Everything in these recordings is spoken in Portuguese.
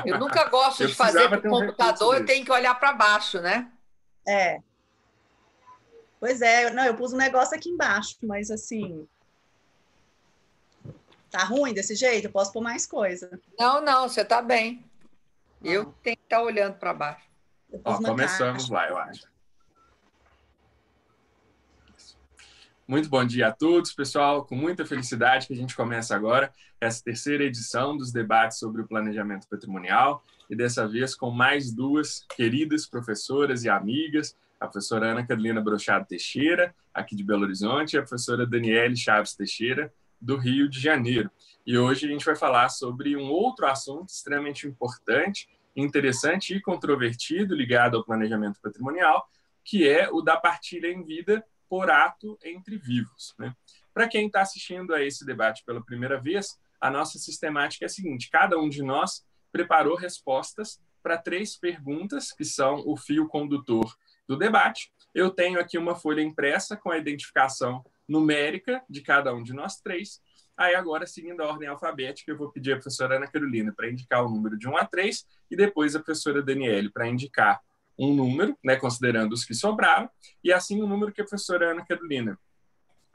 Eu nunca gosto Eu de fazer precisava para o ter um recurso computador, eu desse. tenho que olhar para baixo, né? É, pois é, não, eu pus um negócio aqui embaixo, mas assim, tá ruim desse jeito? Eu posso pôr mais coisa. Não, não, você está bem. Eu Ó, tenho que estar olhando para baixo. eu pus Ó, uma começamos caixa. lá, eu acho. Muito bom dia a todos, pessoal. Com muita felicidade que a gente começa agora essa terceira edição dos debates sobre o planejamento patrimonial e dessa vez com mais duas queridas professoras e amigas, a professora Ana Carolina Brochado Teixeira, aqui de Belo Horizonte, e a professora Daniele Chaves Teixeira, do Rio de Janeiro. E hoje a gente vai falar sobre um outro assunto extremamente importante, interessante e controvertido ligado ao planejamento patrimonial, que é o da partilha em vida por ato entre vivos. Né? Para quem está assistindo a esse debate pela primeira vez, a nossa sistemática é a seguinte: cada um de nós preparou respostas para 3 perguntas, que são o fio condutor do debate. Eu tenho aqui uma folha impressa com a identificação numérica de cada um de nós 3. Aí agora, seguindo a ordem alfabética, eu vou pedir à professora Ana Carolina para indicar o número de 1 a 3 e depois a professora Daniele para indicar um número, né, considerando os que sobraram, e assim o número que a professora Ana Carolina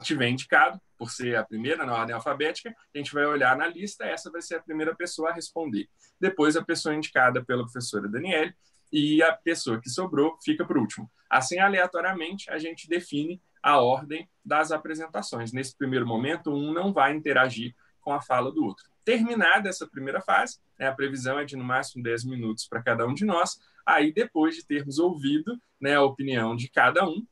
tiver indicado, por ser a primeira na ordem alfabética, a gente vai olhar na lista, essa vai ser a primeira pessoa a responder. Depois a pessoa indicada pela professora Daniele e a pessoa que sobrou fica por último. Assim, aleatoriamente, a gente define a ordem das apresentações. Nesse primeiro momento, um não vai interagir com a fala do outro. Terminada essa primeira fase, a previsão é de no máximo 10 minutos para cada um de nós. Aí, depois de termos ouvido, a opinião de cada um,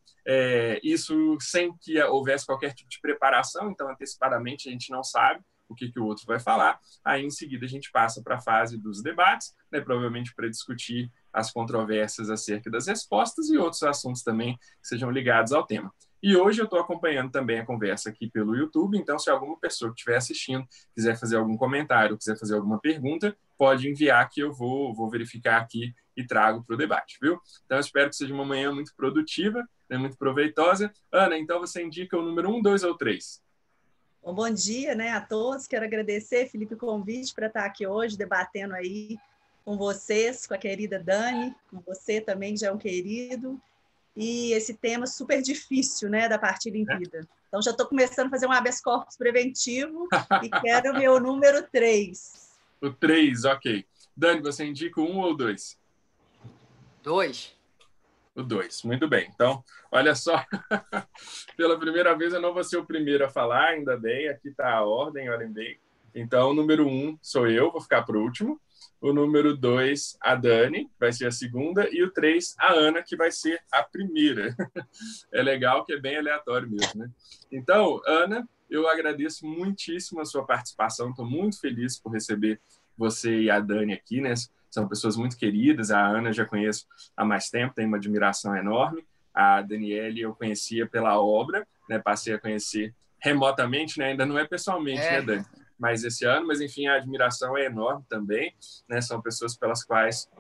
isso sem que houvesse qualquer tipo de preparação, então antecipadamente a gente não sabe o que o outro vai falar. Aí, em seguida, a gente passa para a fase dos debates, provavelmente para discutir as controvérsias acerca das respostas e outros assuntos também que sejam ligados ao tema. E hoje eu estou acompanhando também a conversa aqui pelo YouTube, então se alguma pessoa que estiver assistindo quiser fazer algum comentário, quiser fazer alguma pergunta, pode enviar que eu vou verificar aqui e trago para o debate, viu? Então eu espero que seja uma manhã muito produtiva, muito proveitosa. Ana, então você indica o número 1, 2 ou 3? Bom dia, né, a todos. Quero agradecer, Felipe, o convite para estar aqui hoje debatendo aí com vocês, com a querida Dani, com você também, que já é um querido. E esse tema super difícil, né, da partilha em vida. Então, já estou começando a fazer um habeas corpus preventivo e quero o meu número 3. O 3, ok. Dani, você indica o 1 ou 2? 2. O 2, muito bem. Então, olha só, pela primeira vez eu não vou ser o primeiro a falar, ainda bem, aqui está a ordem, olhem bem. Então, o número 1 sou eu, vou ficar por último. O número 2, a Dani, que vai ser a segunda. E o 3, a Ana, que vai ser a primeira. É legal que é bem aleatório mesmo, né? Então, Ana, eu agradeço muitíssimo a sua participação. Estou muito feliz por receber você e a Dani aqui, né? São pessoas muito queridas. A Ana eu já conheço há mais tempo, tenho uma admiração enorme. A Daniele eu conhecia pela obra, né? Passei a conhecer remotamente, né? Ainda não é pessoalmente, né, Dani? Mas esse ano, mas enfim, a admiração é enorme também, né? São pessoas pelas quais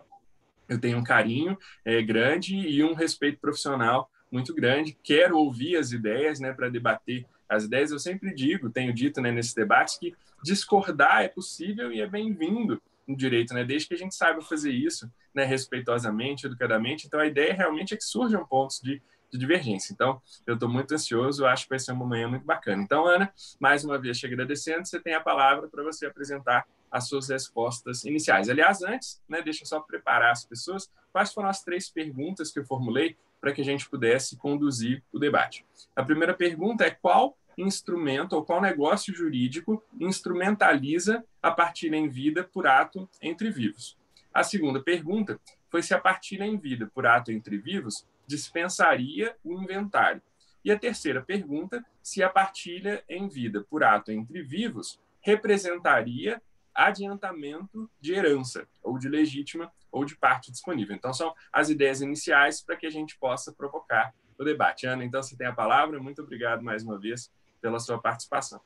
eu tenho um carinho grande e um respeito profissional muito grande. Quero ouvir as ideias, né, para debater as ideias. Eu sempre digo, tenho dito, né, nesses debates, que discordar é possível e é bem-vindo no direito, né, desde que a gente saiba fazer isso, né, respeitosamente, educadamente. Então, a ideia realmente é que surjam pontos de divergência. Então, eu estou muito ansioso, acho que vai ser uma manhã muito bacana. Então, Ana, mais uma vez te agradecendo, você tem a palavra para você apresentar as suas respostas iniciais. Aliás, antes, né, deixa eu só preparar as pessoas. Quais foram as 3 perguntas que eu formulei para que a gente pudesse conduzir o debate? A primeira pergunta é: qual instrumento ou qual negócio jurídico instrumentaliza a partilha em vida por ato entre vivos? A segunda pergunta foi se a partilha em vida por ato entre vivos dispensaria o inventário. E a terceira pergunta, se a partilha em vida por ato entre vivos representaria adiantamento de herança, ou de legítima, ou de parte disponível. Então, são as ideias iniciais para que a gente possa provocar o debate. Ana, então, você tem a palavra. Muito obrigado mais uma vez pela sua participação.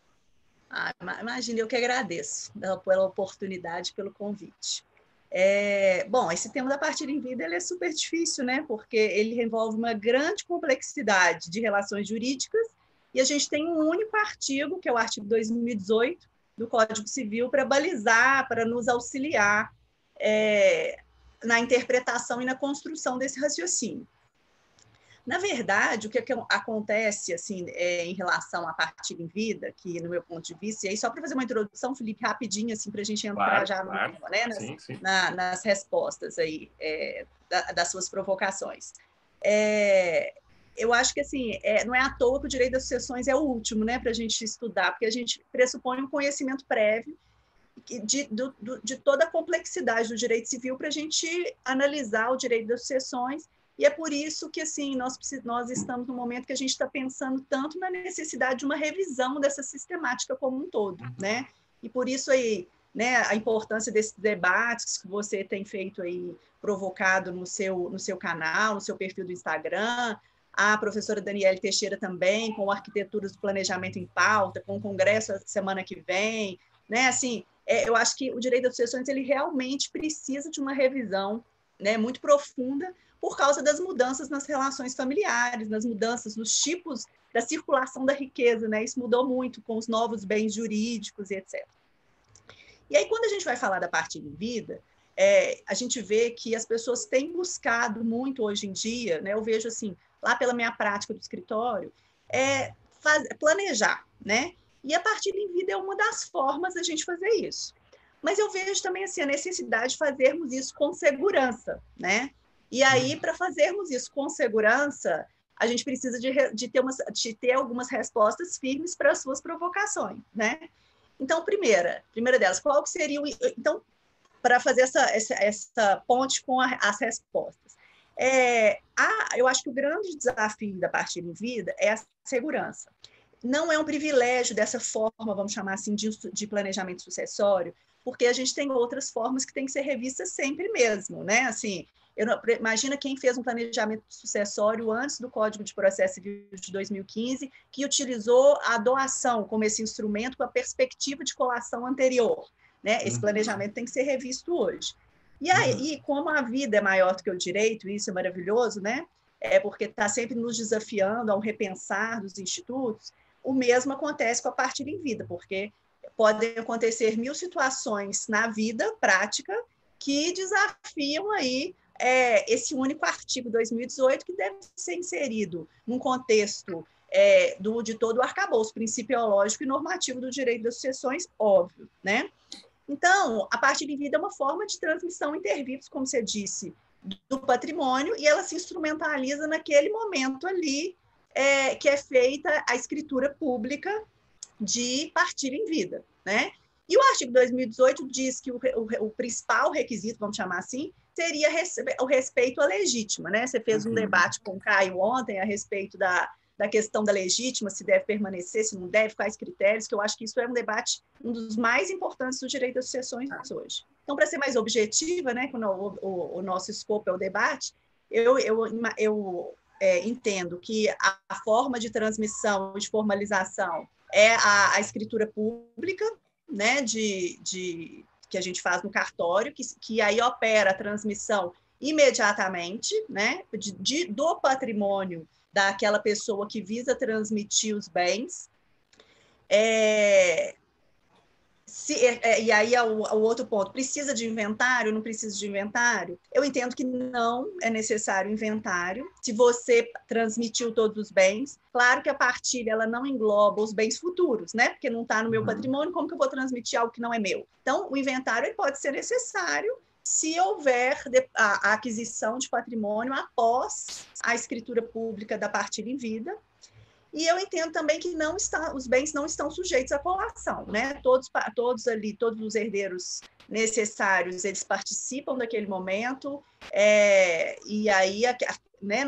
Imagina, eu que agradeço pela oportunidade, pelo convite. Bom, esse tema da partilha em vida ele é super difícil, né? Porque ele envolve uma grande complexidade de relações jurídicas e a gente tem um único artigo, que é o artigo 2018, do Código Civil para balizar, para nos auxiliar na interpretação e na construção desse raciocínio. Na verdade, o que acontece assim, em relação à partilha em vida, que no meu ponto de vista, e aí só para fazer uma introdução, Felipe, rapidinho, assim, para a gente entrar claro. Né, nas respostas aí, das suas provocações. Eu acho que assim, não é à toa que o direito das sucessões é o último, né, para a gente estudar, porque a gente pressupõe um conhecimento prévio de toda a complexidade do direito civil para a gente analisar o direito das sucessões. E é por isso que assim, nós estamos no momento que a gente está pensando tanto na necessidade de uma revisão dessa sistemática como um todo, né? E por isso aí, né, a importância desses debates que você tem feito aí, provocado no seu canal, no seu perfil do Instagram, a professora Daniele Teixeira também, com Arquiteturas do Planejamento em Pauta, com o congresso a semana que vem, né? Assim, eu acho que o direito das sucessões ele realmente precisa de uma revisão, né, muito profunda, por causa das mudanças nas relações familiares, nas mudanças nos tipos da circulação da riqueza, né? Isso mudou muito com os novos bens jurídicos e etc. E aí, quando a gente vai falar da partilha em vida, a gente vê que as pessoas têm buscado muito hoje em dia, né? Eu vejo assim, lá pela minha prática do escritório, planejar, né? E a partilha em vida é uma das formas da gente fazer isso. Mas eu vejo também assim, a necessidade de fazermos isso com segurança, né? E aí, para fazermos isso com segurança, a gente precisa de ter algumas respostas firmes para as suas provocações, né? Então, primeira delas, qual que seria então, para fazer essa ponte com as respostas? Eu acho que o grande desafio da partilha em vida é a segurança. Não é um privilégio dessa forma, vamos chamar assim, de planejamento sucessório, porque a gente tem outras formas que têm que ser revistas sempre mesmo, né? Assim, imagina quem fez um planejamento sucessório antes do Código de Processo Civil de 2015, que utilizou a doação como esse instrumento com a perspectiva de colação anterior, né? Esse planejamento tem que ser revisto hoje. E aí, como a vida é maior do que o direito, isso é maravilhoso, né? Porque está sempre nos desafiando ao repensar dos institutos, o mesmo acontece com a partilha em vida, porque podem acontecer 1000 situações na vida prática que desafiam aí esse único artigo 2018 que deve ser inserido num contexto de todo o arcabouço principiológico e normativo do direito das sucessões, óbvio, né? Então, a partilha em vida é uma forma de transmissão inter vivos, como você disse, do patrimônio, e ela se instrumentaliza naquele momento ali que é feita a escritura pública de partilha em vida, né? E o artigo 2018 diz que o principal requisito, vamos chamar assim, seria o respeito à legítima, né? Você fez um debate com o Caio ontem a respeito da questão da legítima, se deve permanecer, se não deve, quais critérios, que eu acho que isso é um debate, um dos mais importantes do direito das sucessões hoje. Então, para ser mais objetiva, né, quando o nosso escopo é o debate, eu entendo que a forma de transmissão, de formalização, é a escritura pública, né, que a gente faz no cartório, que aí opera a transmissão imediatamente, né, do patrimônio daquela pessoa que visa transmitir os bens. E aí o outro ponto, precisa de inventário, não precisa de inventário? Eu entendo que não é necessário inventário, se você transmitiu todos os bens. Claro que a partilha ela não engloba os bens futuros, né? Porque não está no meu patrimônio, como que eu vou transmitir algo que não é meu? Então, o inventário ele pode ser necessário se houver a aquisição de patrimônio após a escritura pública da partilha em vida. E eu entendo também que os bens não estão sujeitos à colação, né? Todos os herdeiros necessários, eles participam daquele momento, e aí, né,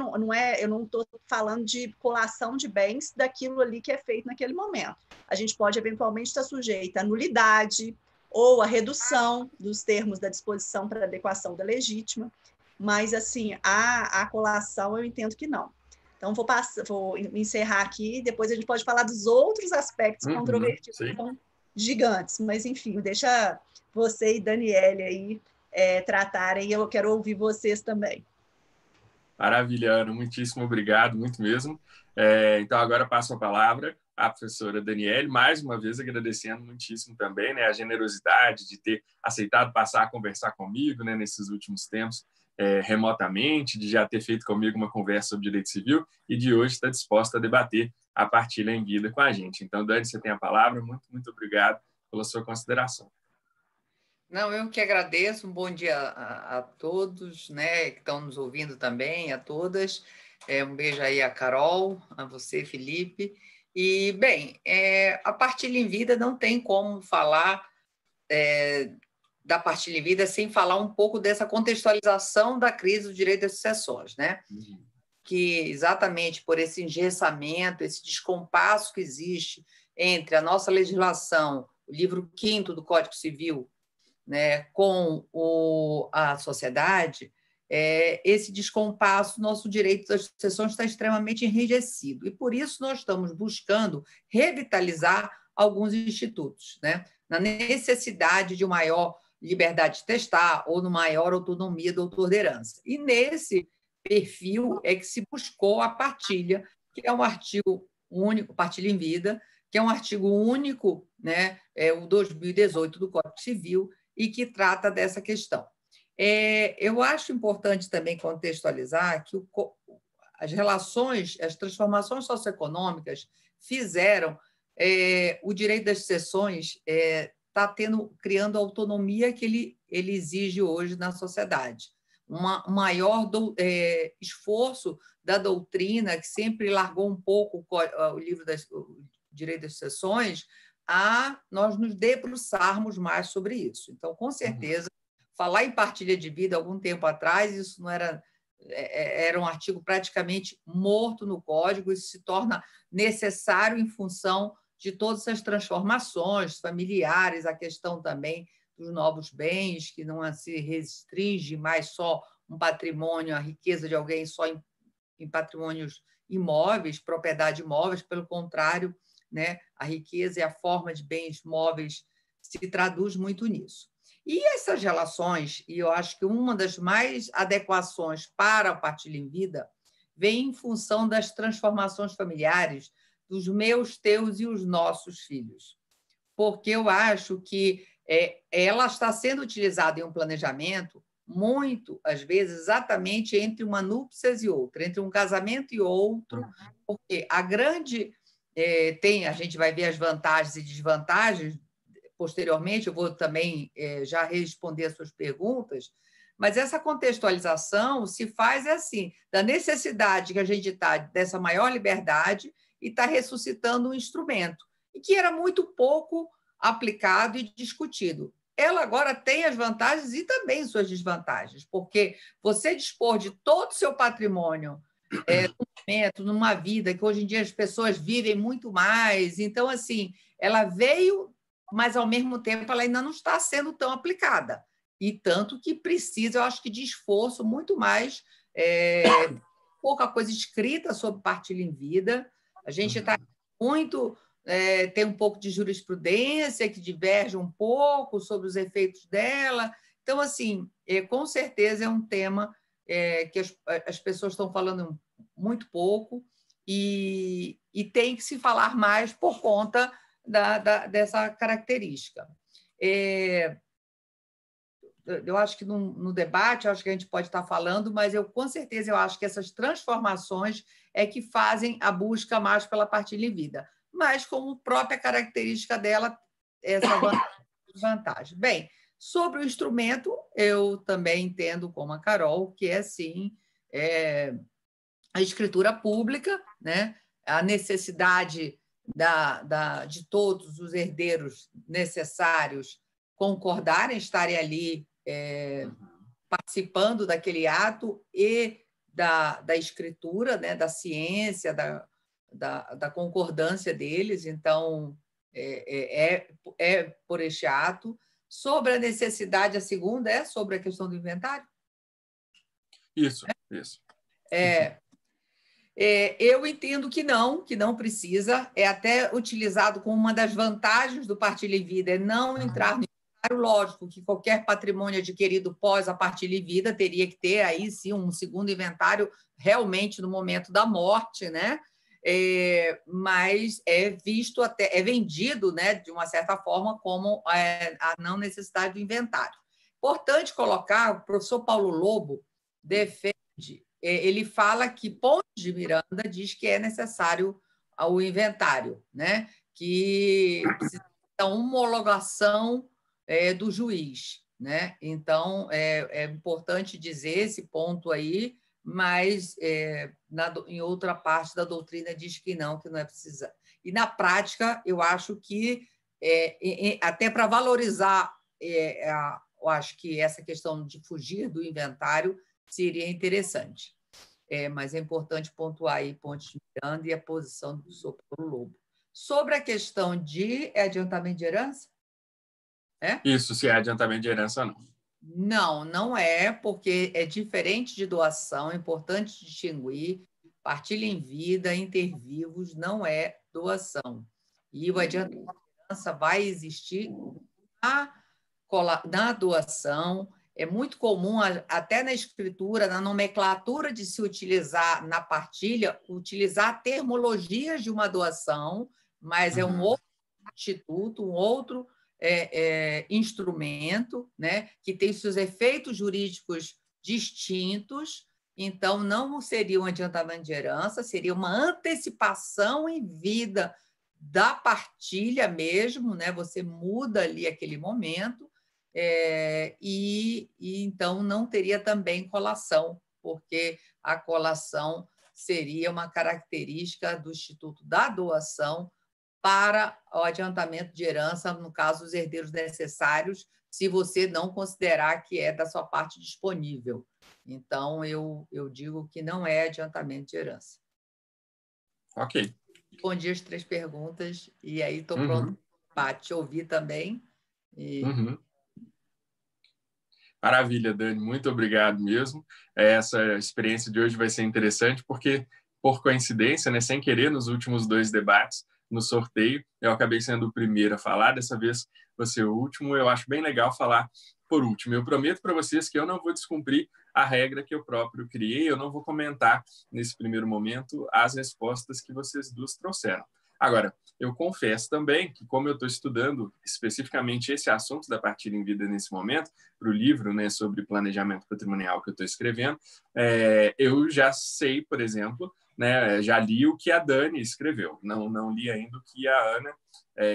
eu não estou falando de colação de bens daquilo ali que é feito naquele momento. A gente pode, eventualmente, estar sujeito à nulidade ou à redução dos termos da disposição para adequação da legítima, mas, assim, a colação eu entendo que não. Então, vou encerrar aqui, depois a gente pode falar dos outros aspectos controvertidos, que são gigantes, mas, enfim, deixa você e Daniele aí tratarem, e eu quero ouvir vocês também. Maravilha, Ana, muitíssimo obrigado, muito mesmo. Então, agora passo a palavra a professora Daniele, mais uma vez agradecendo muitíssimo também, né, a generosidade de ter aceitado passar a conversar comigo, né, nesses últimos tempos, remotamente, de já ter feito comigo uma conversa sobre direito civil e de hoje estar disposta a debater a partilha em vida com a gente. Então, Dani, você tem a palavra. Muito, muito obrigado pela sua consideração. Não, eu que agradeço. Um bom dia a todos, né, que estão nos ouvindo também, a todas. Um beijo aí a Carol, a você, Felipe. E, bem, a partilha em vida não tem como falar da partilha em vida sem falar um pouco dessa contextualização da crise do direito das sucessões, né? Que exatamente por esse engessamento, esse descompasso que existe entre a nossa legislação, o livro 5º do Código Civil, né, com a sociedade, esse descompasso, nosso direito das sucessões está extremamente enrijecido. E, por isso, nós estamos buscando revitalizar alguns institutos, né, na necessidade de maior liberdade de testar ou de maior autonomia da autor-herança. E, nesse perfil, é que se buscou a partilha, que é um artigo único, partilha em vida, que é um artigo único, né, o 2018 do Código Civil, e que trata dessa questão. Eu acho importante também contextualizar que as relações, as transformações socioeconômicas fizeram o direito das sucessões criando a autonomia que ele exige hoje na sociedade. Um maior esforço da doutrina, que sempre largou um pouco o livro o direito das sucessões, a nós nos debruçarmos mais sobre isso. Então, com certeza, falar em partilha de vida, algum tempo atrás, isso não era um artigo praticamente morto no Código, isso se torna necessário em função de todas essas transformações familiares, a questão também dos novos bens, que não se restringe mais só um patrimônio, a riqueza de alguém só em patrimônios imóveis, propriedade imóveis, pelo contrário, né, a riqueza e a forma de bens móveis se traduz muito nisso. E essas relações, e eu acho que uma das mais adequações para a partilha em vida vem em função das transformações familiares dos meus, teus e os nossos filhos. Porque eu acho que ela está sendo utilizada em um planejamento muito, às vezes, exatamente entre uma núpcias e outra, entre um casamento e outro, porque a grande... a gente vai ver as vantagens e desvantagens posteriormente, eu vou também já responder as suas perguntas, mas essa contextualização se faz assim, da necessidade que a gente está dessa maior liberdade e está ressuscitando um instrumento, e que era muito pouco aplicado e discutido. Ela agora tem as vantagens e também suas desvantagens, porque você dispor de todo o seu patrimônio numa vida que hoje em dia as pessoas vivem muito mais. Então, assim, ela veio, mas, ao mesmo tempo, ela ainda não está sendo tão aplicada. E tanto que precisa, eu acho que, de esforço muito mais, pouca coisa escrita sobre partilha em vida. A gente está muito... tem um pouco de jurisprudência que diverge um pouco sobre os efeitos dela. Então, assim, com certeza é um tema que as pessoas estão falando muito pouco e tem que se falar mais por conta dessa característica. Eu acho que no debate, acho que a gente pode estar falando, mas com certeza eu acho que essas transformações é que fazem a busca mais pela partilha em vida, mas como própria característica dela, essa vantagem. Bem, sobre o instrumento, eu também entendo, como a Carol, que é, sim, a escritura pública, né? A necessidade de todos os herdeiros necessários concordarem, estarem ali participando daquele ato e da escritura, né? Da ciência, da concordância deles. Então, por este ato. Sobre a necessidade, a segunda é sobre a questão do inventário? Isso. Eu entendo que não precisa, é até utilizado como uma das vantagens do partilha em vida, é não entrar no inventário. Lógico que qualquer patrimônio adquirido pós a partilha em vida teria que ter aí sim um segundo inventário realmente no momento da morte, né? mas é visto até, é vendido, né, de uma certa forma, como a não necessidade do inventário. Importante colocar, o professor Paulo Lobo defende, ele fala que Ponte de Miranda diz que é necessário o inventário, né, que precisa da homologação do juiz, né? Então, é importante dizer esse ponto aí, mas em outra parte da doutrina diz que não é preciso. E, na prática, eu acho que, até para valorizar, eu acho que essa questão de fugir do inventário seria interessante. Mas é importante pontuar aí Ponte de Miranda e a posição do professor Paulo Lobo. Sobre a questão de adiantamento de herança? Isso, se é adiantamento de herança ou não. Não, não é, porque é diferente de doação, é importante distinguir. Partilha em vida, inter vivos, não é doação. E o adiantamento de herança vai existir na doação. É muito comum, até na escritura, na nomenclatura de se utilizar na partilha, utilizar termologias de uma doação, mas é um outro instituto, um outro instrumento, né, que tem seus efeitos jurídicos distintos. Então, não seria um adiantamento de herança, seria uma antecipação em vida da partilha mesmo, né? Você muda ali aquele momento, e então não teria também colação, porque a colação seria uma característica do Instituto da Doação para o adiantamento de herança, no caso, os herdeiros necessários, se você não considerar que é da sua parte disponível. Então, eu digo que não é adiantamento de herança. Ok. Respondi as 3 perguntas e aí estou pronto para te ouvir também. Maravilha, Dani. Muito obrigado mesmo. Essa experiência de hoje vai ser interessante porque, por coincidência, né, sem querer, nos últimos 2 debates, no sorteio, eu acabei sendo o primeiro a falar. Dessa vez, você o último. Eu acho bem legal falar por último. Eu prometo para vocês que eu não vou descumprir a regra que eu próprio criei. Eu não vou comentar, nesse primeiro momento, as respostas que vocês duas trouxeram. Agora, eu confesso também que, como eu estou estudando especificamente esse assunto da partilha em vida nesse momento, para o livro, né, sobre planejamento patrimonial que eu estou escrevendo, eu já sei, por exemplo, né, já li o que a Dani escreveu. Não li ainda o que a Ana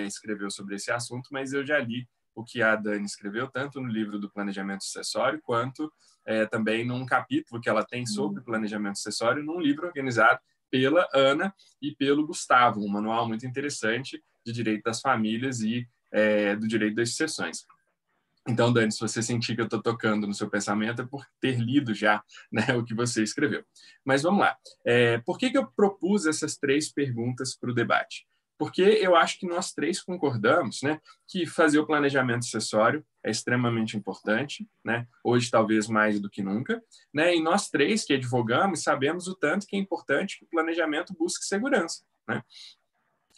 escreveu sobre esse assunto, mas eu já li o que a Dani escreveu, tanto no livro do planejamento sucessório, quanto também num capítulo que ela tem sobre planejamento sucessório, num livro organizado pela Ana e pelo Gustavo, um manual muito interessante de direito das famílias e do direito das sucessões. Então, Dani, se você sentir que eu estou tocando no seu pensamento, é por ter lido já, né, o que você escreveu. Mas vamos lá. Por que eu propus essas 3 perguntas para o debate? Porque eu acho que nós 3 concordamos, né, que fazer o planejamento sucessório é extremamente importante, né, hoje talvez mais do que nunca, né, e nós 3 que advogamos sabemos o tanto que é importante que o planejamento busque segurança, né?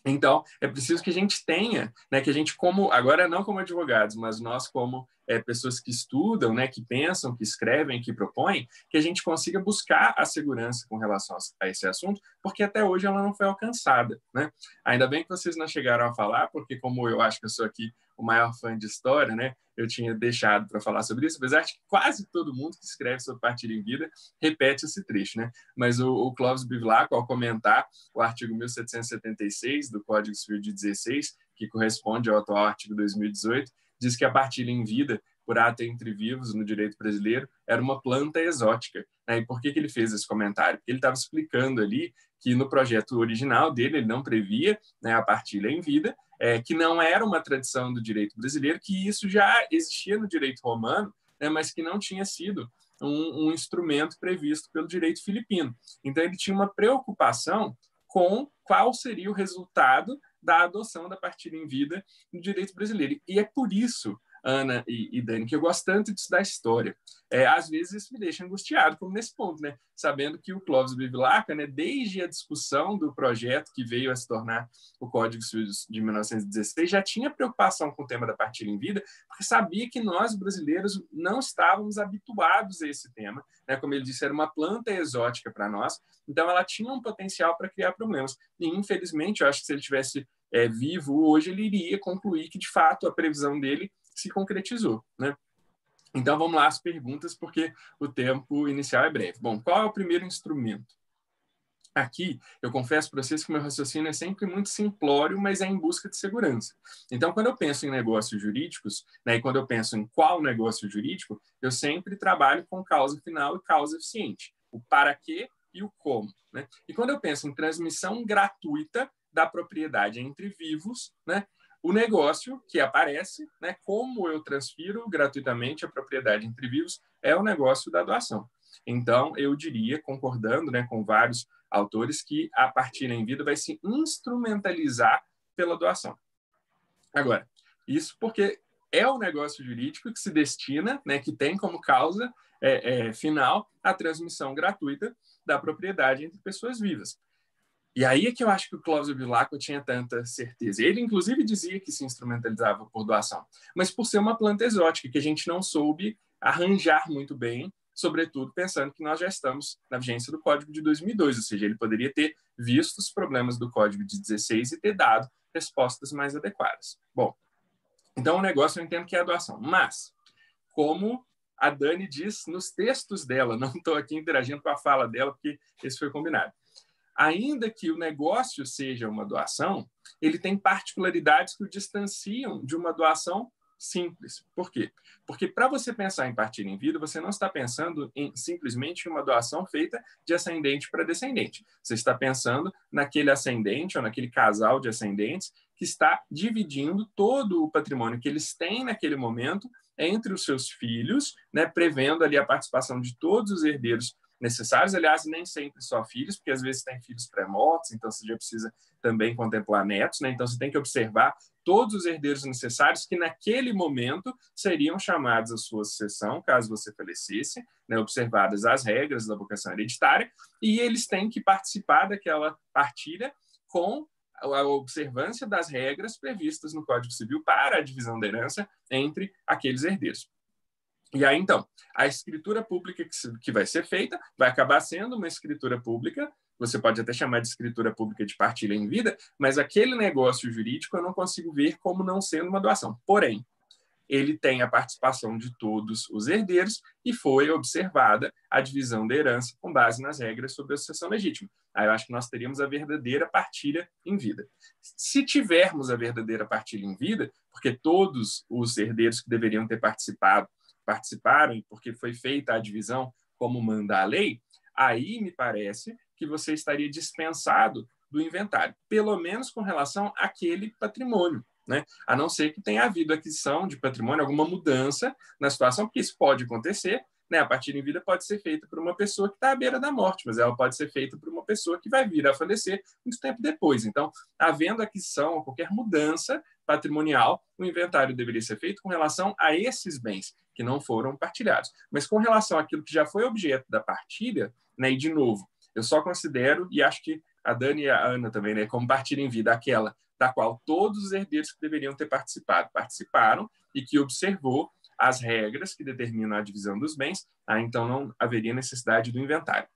Então, é preciso que a gente tenha, né, que a gente, como agora não como advogados, mas nós como pessoas que estudam, né, que pensam, que escrevem, que propõem, que a gente consiga buscar a segurança com relação a esse assunto, porque até hoje ela não foi alcançada, né? Ainda bem que vocês não chegaram a falar, porque como eu acho que eu sou aqui o maior fã de história, né, eu tinha deixado para falar sobre isso, apesar de que quase todo mundo que escreve sobre partilha em vida repete esse trecho, né? Mas o Clóvis Bevilacqua, ao comentar o artigo 1776 do Código Civil de 16, que corresponde ao atual artigo 2018, diz que a partilha em vida por ato entre vivos no direito brasileiro era uma planta exótica. Né? E por que ele fez esse comentário? Porque ele estava explicando ali que no projeto original dele ele não previa, né, a partilha em vida, que não era uma tradição do direito brasileiro, que isso já existia no direito romano, né, mas que não tinha sido um instrumento previsto pelo direito filipino. Então ele tinha uma preocupação com qual seria o resultado da adoção da partilha em vida no direito brasileiro. E é por isso, Ana e Dani, que eu gosto tanto de estudar história. Às vezes isso me deixa angustiado, como nesse ponto, né? Sabendo que o Clóvis Bevilacqua, né, desde a discussão do projeto que veio a se tornar o Código Civil de 1916, já tinha preocupação com o tema da partilha em vida, porque sabia que nós, brasileiros, não estávamos habituados a esse tema, né? Como ele disse, era uma planta exótica para nós, então ela tinha um potencial para criar problemas. E, infelizmente, eu acho que se ele tivesse vivo hoje, ele iria concluir que, de fato, a previsão dele se concretizou, né? Então, vamos lá às perguntas, porque o tempo inicial é breve. Bom, qual é o primeiro instrumento? Aqui, eu confesso para vocês que o meu raciocínio é sempre muito simplório, mas é em busca de segurança. Então, quando eu penso em negócios jurídicos, né, e quando eu penso em qual negócio jurídico, eu sempre trabalho com causa final e causa eficiente. O para quê e o como, né? E quando eu penso em transmissão gratuita da propriedade entre vivos, né, o negócio que aparece, né, como eu transfiro gratuitamente a propriedade entre vivos, é o negócio da doação. Então, eu diria, concordando, né, com vários autores, que a partilha em vida vai se instrumentalizar pela doação. Agora, isso porque é o negócio jurídico que se destina, né, que tem como causa final a transmissão gratuita da propriedade entre pessoas vivas. E aí é que eu acho que o Clóvis Bevilacqua tinha tanta certeza. Ele, inclusive, dizia que se instrumentalizava por doação, mas por ser uma planta exótica que a gente não soube arranjar muito bem, sobretudo pensando que nós já estamos na vigência do Código de 2002, ou seja, ele poderia ter visto os problemas do Código de 16 e ter dado respostas mais adequadas. Bom, então o negócio eu entendo que é a doação, mas como a Dani diz nos textos dela, não estou aqui interagindo com a fala dela, porque esse foi combinado. Ainda que o negócio seja uma doação, ele tem particularidades que o distanciam de uma doação simples. Por quê? Porque para você pensar em partilha em vida, você não está pensando em simplesmente uma doação feita de ascendente para descendente. Você está pensando naquele ascendente ou naquele casal de ascendentes que está dividindo todo o patrimônio que eles têm naquele momento entre os seus filhos, né, prevendo ali a participação de todos os herdeiros necessários, aliás, nem sempre só filhos, porque às vezes tem filhos pré-mortos, então você já precisa também contemplar netos, né? Então você tem que observar todos os herdeiros necessários que naquele momento seriam chamados à sua sucessão, caso você falecesse, né? Observadas as regras da vocação hereditária, e eles têm que participar daquela partilha com a observância das regras previstas no Código Civil para a divisão da herança entre aqueles herdeiros. E aí, então, a escritura pública que vai ser feita vai acabar sendo uma escritura pública, você pode até chamar de escritura pública de partilha em vida, mas aquele negócio jurídico eu não consigo ver como não sendo uma doação. Porém, ele tem a participação de todos os herdeiros e foi observada a divisão da herança com base nas regras sobre a sucessão legítima. Aí eu acho que nós teríamos a verdadeira partilha em vida. Se tivermos a verdadeira partilha em vida, porque todos os herdeiros que deveriam ter participaram, porque foi feita a divisão como manda a lei, aí me parece que você estaria dispensado do inventário, pelo menos com relação àquele patrimônio, né? A não ser que tenha havido aquisição de patrimônio, alguma mudança na situação, porque isso pode acontecer, né? A partilha em vida pode ser feita por uma pessoa que está à beira da morte, mas ela pode ser feita por uma pessoa que vai vir a falecer muito tempo depois. Então, havendo aquisição ou qualquer mudança patrimonial, o inventário deveria ser feito com relação a esses bens que não foram partilhados. Mas com relação àquilo que já foi objeto da partilha, né? E, de novo, eu só considero, e acho que a Dani e a Ana também, né, como partilha em vida, aquela da qual todos os herdeiros que deveriam ter participado participaram e que observou as regras que determinam a divisão dos bens, então não haveria necessidade do inventário.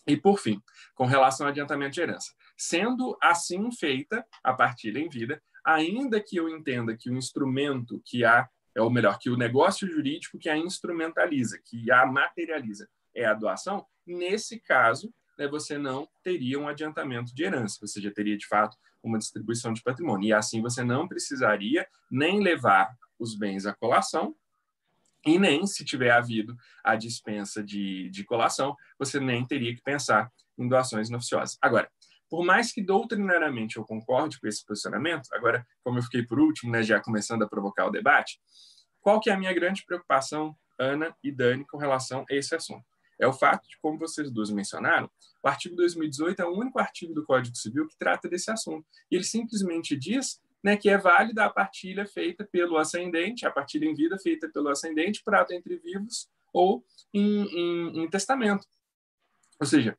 E, por fim, com relação ao adiantamento de herança, sendo assim feita a partilha em vida, ainda que eu entenda que o instrumento que há, ou melhor, que o negócio jurídico que a instrumentaliza, que a materializa, é a doação, nesse caso, né, você não teria um adiantamento de herança, você já teria, de fato, uma distribuição de patrimônio. E assim você não precisaria nem levar os bens à colação, e nem, se tiver havido a dispensa de colação, você nem teria que pensar em doações inoficiosas. Agora, por mais que doutrinariamente eu concorde com esse posicionamento, agora, como eu fiquei por último, né, já começando a provocar o debate, qual que é a minha grande preocupação, Ana e Dani, com relação a esse assunto? É o fato de, como vocês duas mencionaram, o artigo 2018 é o único artigo do Código Civil que trata desse assunto. E ele simplesmente diz né, que é válida a partilha feita pelo ascendente, a partilha em vida feita pelo ascendente, prato entre vivos ou em testamento. Ou seja,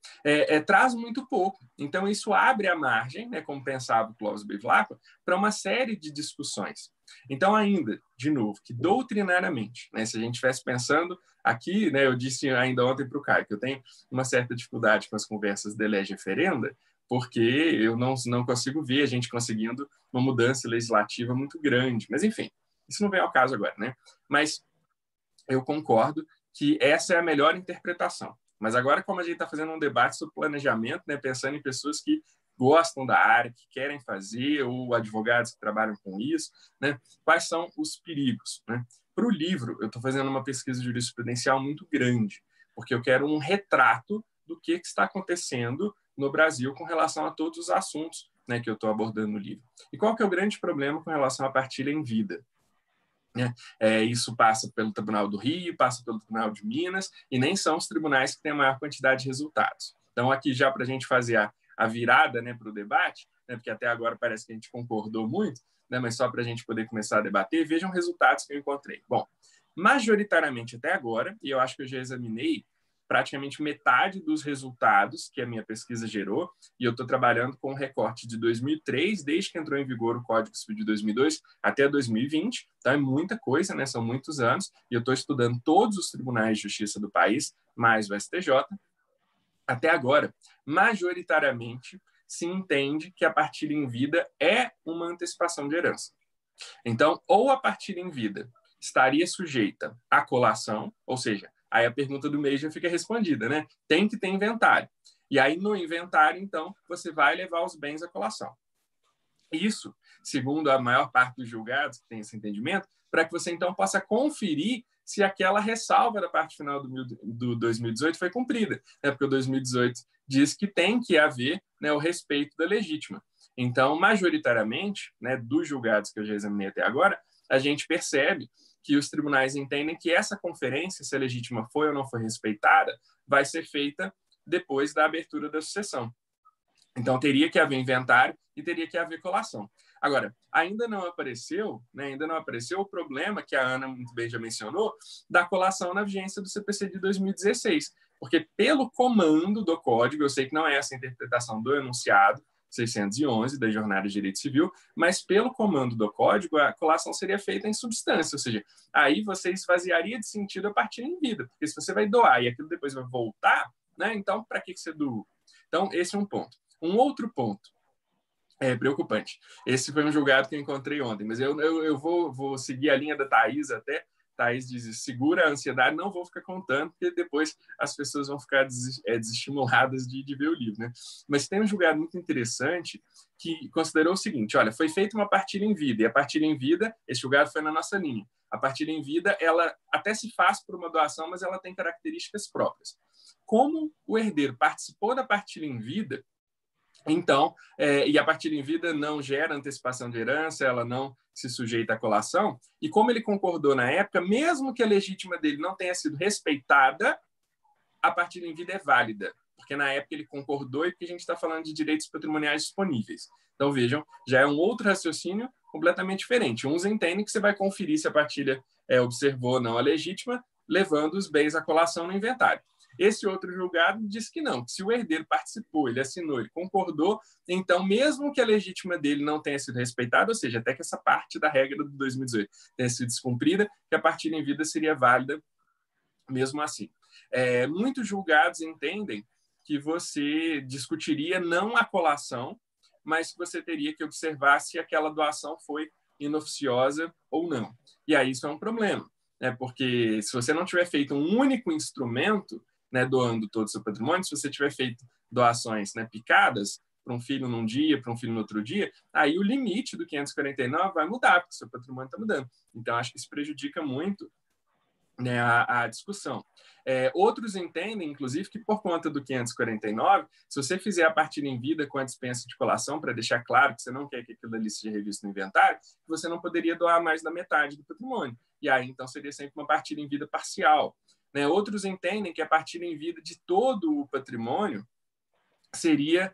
traz muito pouco. Então, isso abre a margem, né, como pensava o Clóvis Bevilacqua, para uma série de discussões. Então, ainda, de novo, que doutrinariamente, né, se a gente estivesse pensando aqui, né, eu disse ainda ontem para o Caio que eu tenho uma certa dificuldade com as conversas de lege referenda, porque eu não consigo ver a gente conseguindo uma mudança legislativa muito grande. Mas, enfim, isso não vem ao caso agora, né? Mas eu concordo que essa é a melhor interpretação. Mas agora, como a gente está fazendo um debate sobre planejamento, né, pensando em pessoas que gostam da área, que querem fazer, ou advogados que trabalham com isso, né, quais são os perigos? Né? Para o livro, eu estou fazendo uma pesquisa jurisprudencial muito grande, porque eu quero um retrato do que está acontecendo no Brasil com relação a todos os assuntos, né, que eu estou abordando no livro. E qual que é o grande problema com relação à partilha em vida? Isso passa pelo Tribunal do Rio, passa pelo Tribunal de Minas, e nem são os tribunais que têm a maior quantidade de resultados. Então, aqui já para a gente fazer a virada, né, para o debate, né, porque até agora parece que a gente concordou muito, né, mas só para a gente poder começar a debater, vejam resultados que eu encontrei. Bom, majoritariamente até agora, e eu acho que eu já examinei praticamente metade dos resultados que a minha pesquisa gerou, e eu estou trabalhando com um recorte de 2003, desde que entrou em vigor o Código Civil de 2002 até 2020, então é muita coisa, né? São muitos anos, e eu estou estudando todos os tribunais de justiça do país, mais o STJ. Até agora, majoritariamente, se entende que a partilha em vida é uma antecipação de herança. Então, ou a partilha em vida estaria sujeita à colação, ou seja, aí a pergunta do mês já fica respondida, né? Tem que ter inventário. E aí, no inventário, então, você vai levar os bens à colação. Isso, segundo a maior parte dos julgados que tem esse entendimento, para que você, então, possa conferir se aquela ressalva da parte final do 2018 foi cumprida. Né? Porque o 2018 diz que tem que haver, né, o respeito da legítima. Então, majoritariamente, né, dos julgados que eu já examinei até agora, a gente percebe que os tribunais entendem que essa conferência, se a legítima foi ou não foi respeitada, vai ser feita depois da abertura da sucessão. Então, teria que haver inventário e teria que haver colação. Agora, ainda não apareceu o problema que a Ana muito bem já mencionou, da colação na vigência do CPC de 2016. Porque pelo comando do Código, eu sei que não é essa a interpretação do enunciado 611 da Jornada de Direito Civil, mas pelo comando do Código, a colação seria feita em substância, ou seja, aí você esvaziaria de sentido a partilha em vida, porque se você vai doar e aquilo depois vai voltar, né, então para que você doou? Então, esse é um ponto. Um outro ponto preocupante. Esse foi um julgado que eu encontrei ontem, mas eu vou seguir a linha da Thaís até. Thaís diz, segura a ansiedade, não vou ficar contando, porque depois as pessoas vão ficar desestimuladas de ver o livro. Né? Mas tem um julgado muito interessante que considerou o seguinte, olha, foi feita uma partilha em vida, e a partilha em vida, esse julgado foi na nossa linha. A partilha em vida, ela até se faz por uma doação, mas ela tem características próprias. Como o herdeiro participou da partilha em vida, então, e a partilha em vida não gera antecipação de herança, ela não se sujeita à colação, e como ele concordou na época, mesmo que a legítima dele não tenha sido respeitada, a partilha em vida é válida, porque na época ele concordou e porque a gente está falando de direitos patrimoniais disponíveis. Então, vejam, já é um outro raciocínio completamente diferente. Uns entendem que você vai conferir se a partilha observou ou não a legítima, levando os bens à colação no inventário. Esse outro julgado diz que não, que se o herdeiro participou, ele assinou, ele concordou, então, mesmo que a legítima dele não tenha sido respeitada, ou seja, até que essa parte da regra do 2018 tenha sido descumprida, que a partilha em vida seria válida mesmo assim. Muitos julgados entendem que você discutiria não a colação, mas que você teria que observar se aquela doação foi inoficiosa ou não. E aí isso é um problema, né? Porque se você não tiver feito um único instrumento, né, doando todo o seu patrimônio, se você tiver feito doações, né, picadas, para um filho num dia, para um filho no outro dia, aí o limite do 549 vai mudar, porque o seu patrimônio está mudando. Então, acho que isso prejudica muito, né, a discussão. Outros entendem, inclusive, que por conta do 549, se você fizer a partilha em vida com a dispensa de colação, para deixar claro que você não quer que aquilo ali seja revisto no inventário, você não poderia doar mais da metade do patrimônio. E aí, então, seria sempre uma partilha em vida parcial. Né? Outros entendem que a partilha em vida de todo o patrimônio seria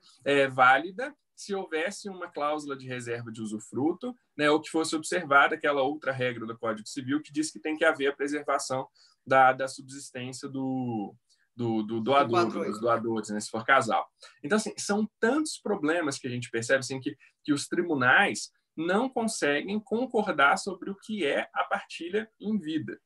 válida se houvesse uma cláusula de reserva de usufruto, né, ou que fosse observada aquela outra regra do Código Civil que diz que tem que haver a preservação da subsistência do doador, dos doadores, né, se for casal. Então, assim, são tantos problemas que a gente percebe assim, que os tribunais não conseguem concordar sobre o que é a partilha em vida.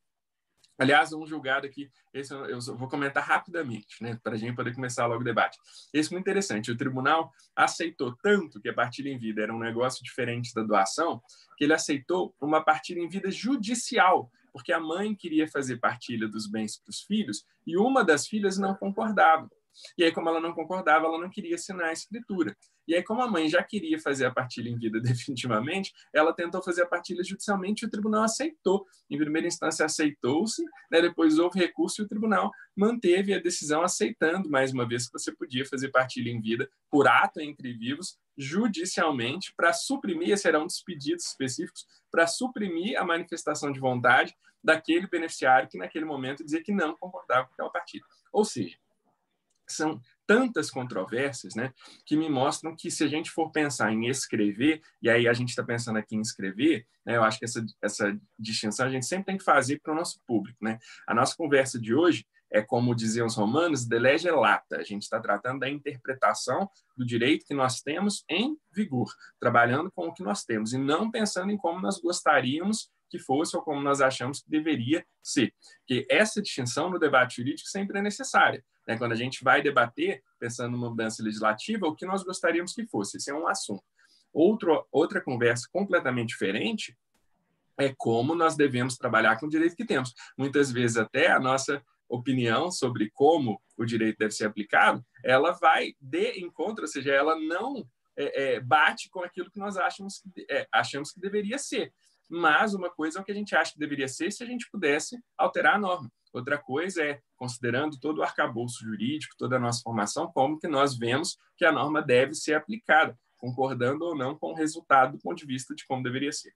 Aliás, um julgado aqui, esse eu vou comentar rapidamente, né, para a gente poder começar logo o debate. Esse é muito interessante. O tribunal aceitou tanto que a partilha em vida era um negócio diferente da doação, que ele aceitou uma partilha em vida judicial, porque a mãe queria fazer partilha dos bens para os filhos e uma das filhas não concordava. E aí, como ela não concordava, ela não queria assinar a escritura. E aí, como a mãe já queria fazer a partilha em vida definitivamente, ela tentou fazer a partilha judicialmente e o tribunal aceitou. Em primeira instância, aceitou-se, né? Depois houve recurso e o tribunal manteve a decisão aceitando, mais uma vez, que você podia fazer partilha em vida por ato entre vivos, judicialmente, para suprimir, serão dos pedidos específicos, para suprimir a manifestação de vontade daquele beneficiário que, naquele momento, dizia que não concordava com aquela partilha. Ou seja, são tantas controvérsias, né, que me mostram que se a gente for pensar em escrever, e aí a gente está pensando aqui em escrever, né, eu acho que essa distinção a gente sempre tem que fazer para o nosso público. Né? A nossa conversa de hoje é, como diziam os romanos, de lege lata. A gente está tratando da interpretação do direito que nós temos em vigor, trabalhando com o que nós temos, e não pensando em como nós gostaríamos que fosse ou como nós achamos que deveria ser. Porque essa distinção no debate jurídico sempre é necessária. Né? Quando a gente vai debater, pensando numa mudança legislativa, o que nós gostaríamos que fosse. Esse é um assunto. Outra conversa completamente diferente é como nós devemos trabalhar com o direito que temos. Muitas vezes até a nossa opinião sobre como o direito deve ser aplicado, ela vai de encontro, ou seja, ela não bate com aquilo que nós achamos que deveria ser. Mas uma coisa é o que a gente acha que deveria ser se a gente pudesse alterar a norma. Outra coisa é, considerando todo o arcabouço jurídico, toda a nossa formação, como que nós vemos que a norma deve ser aplicada, concordando ou não com o resultado do ponto de vista de como deveria ser.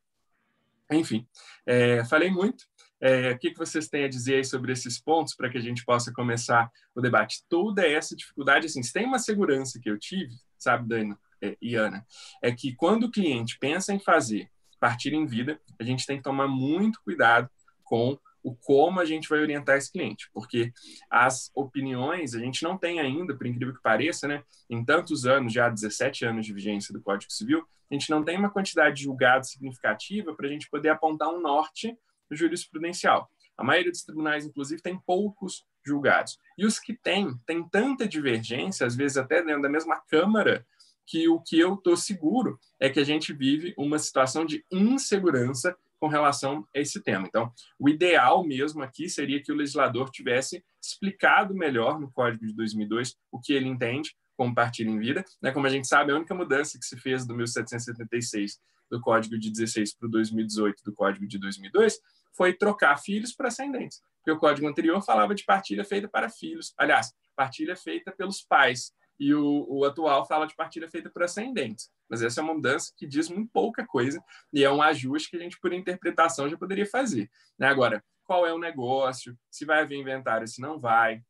Enfim, falei muito. O que vocês têm a dizer aí sobre esses pontos para que a gente possa começar o debate? Toda essa dificuldade, assim, se tem uma segurança que eu tive, sabe, Dani e Ana, é que quando o cliente pensa em fazer partilha em vida, a gente tem que tomar muito cuidado com o como a gente vai orientar esse cliente, porque as opiniões, a gente não tem ainda, por incrível que pareça, né, em tantos anos, já 17 anos de vigência do Código Civil, a gente não tem uma quantidade de julgados significativa para a gente poder apontar um norte jurisprudencial. A maioria dos tribunais, inclusive, tem poucos julgados. E os que tem tanta divergência, às vezes até dentro da mesma Câmara, que o que eu estou seguro é que a gente vive uma situação de insegurança com relação a esse tema. Então, o ideal mesmo aqui seria que o legislador tivesse explicado melhor no Código de 2002 o que ele entende como partilha em vida. Né? Como a gente sabe, a única mudança que se fez do 1776 do Código de 16 para o 2018 do Código de 2002 foi trocar filhos por ascendentes. Porque o Código anterior falava de partilha feita para filhos. Aliás, partilha feita pelos pais. E o atual fala de partilha feita por ascendentes. Mas essa é uma mudança que diz muito pouca coisa e é um ajuste que a gente, por interpretação, já poderia fazer. Né? Agora, qual é o negócio? Se vai haver inventário, se não vai?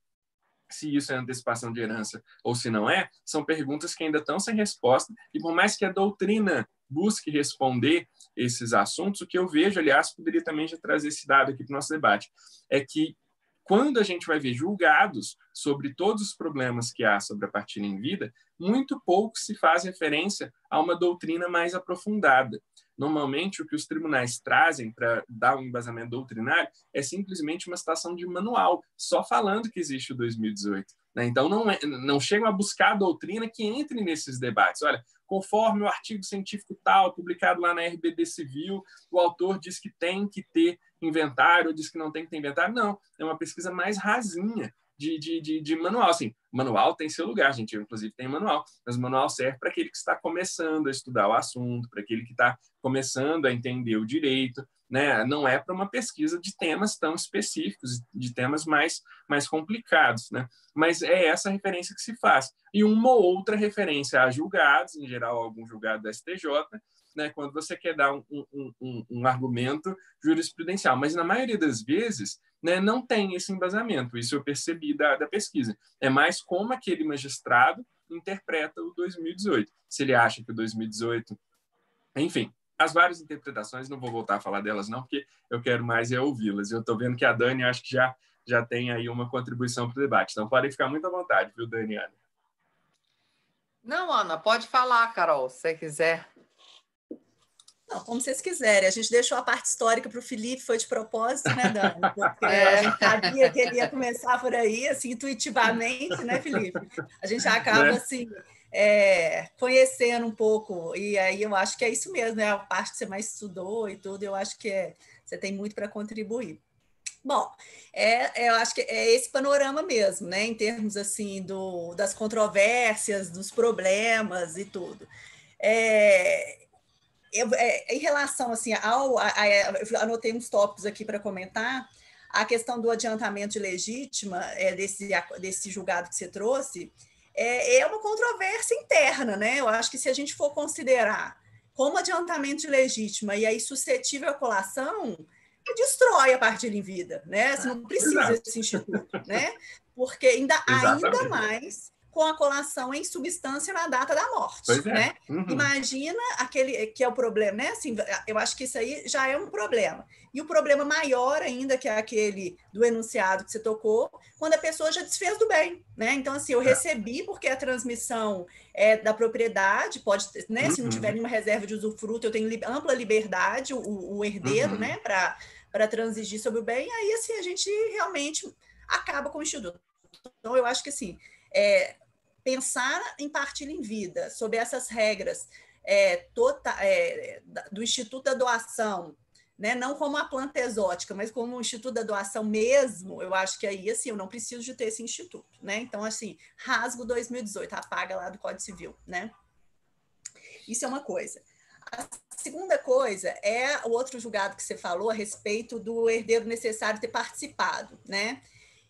Se isso é antecipação de herança ou se não é? São perguntas que ainda estão sem resposta e por mais que a doutrina busque responder esses assuntos, o que eu vejo, aliás, poderia também já trazer esse dado aqui para o nosso debate, é que quando a gente vai ver julgados sobre todos os problemas que há sobre a partilha em vida, muito pouco se faz referência a uma doutrina mais aprofundada. Normalmente, o que os tribunais trazem para dar um embasamento doutrinário é simplesmente uma citação de manual, só falando que existe o 2018. Né? Então, não chegam a buscar a doutrina que entre nesses debates. Olha, conforme o artigo científico tal, publicado lá na RBD Civil, o autor diz que tem que ter inventário, diz que não tem que ter inventário. Não, é uma pesquisa mais rasinha de manual. Assim, manual tem seu lugar, gente. Eu, inclusive, tenho manual, mas o manual serve para aquele que está começando a estudar o assunto, para aquele que está começando a entender o direito. Né? Não é para uma pesquisa de temas tão específicos, de temas mais complicados. Né? Mas é essa referência que se faz. E uma ou outra referência a julgados, em geral, algum julgado da STJ, né, quando você quer dar um argumento jurisprudencial. Mas, na maioria das vezes, né, não tem esse embasamento. Isso eu percebi da pesquisa. É mais como aquele magistrado interpreta o 2018. Se ele acha que o 2018... Enfim, as várias interpretações, não vou voltar a falar delas não, porque eu quero mais ouvi-las. Eu estou vendo que a Dani acho que já tem aí uma contribuição para o debate. Então, podem ficar muito à vontade, viu, Dani e Ana? Não, Ana, pode falar, Carol, se você quiser. Não, como vocês quiserem. A gente deixou a parte histórica para o Felipe, foi de propósito, né, Dani? Porque a gente sabia que ele ia começar por aí, assim, intuitivamente, né, Felipe? A gente acaba, assim, conhecendo um pouco, e aí eu acho que é isso mesmo, é a parte que você mais estudou e tudo, eu acho que você tem muito para contribuir. Bom, eu acho que é esse panorama mesmo, né, em termos, assim, das controvérsias, dos problemas e tudo. Em relação assim eu anotei uns tópicos aqui para comentar, a questão do adiantamento de legítima, desse julgado que você trouxe, é uma controvérsia interna, né? Eu acho que se a gente for considerar como adiantamento de legítima e aí suscetível à colação, destrói a partilha em vida, né? Você não precisa desse instituto, né? Porque ainda mais com a colação em substância na data da morte, né? Imagina aquele que é o problema, né? Assim, eu acho que isso aí já é um problema. E o problema maior ainda, que é aquele do enunciado que você tocou, quando a pessoa já desfez do bem, né? Então, assim, eu recebi porque a transmissão é da propriedade, pode, né? Se não tiver nenhuma reserva de usufruto, eu tenho ampla liberdade, o herdeiro, né? Para transigir sobre o bem, aí, assim, a gente realmente acaba com o instituto. Então, eu acho que, assim, pensar em partilha em vida, sob essas regras do Instituto da Doação, né? Não como a planta exótica, mas como o Instituto da Doação mesmo, eu acho que aí, assim, eu não preciso de ter esse instituto, né? Então, assim, rasgo 2018, apaga lá do Código Civil, né? Isso é uma coisa. A segunda coisa é o outro julgado que você falou a respeito do herdeiro necessário ter participado, né?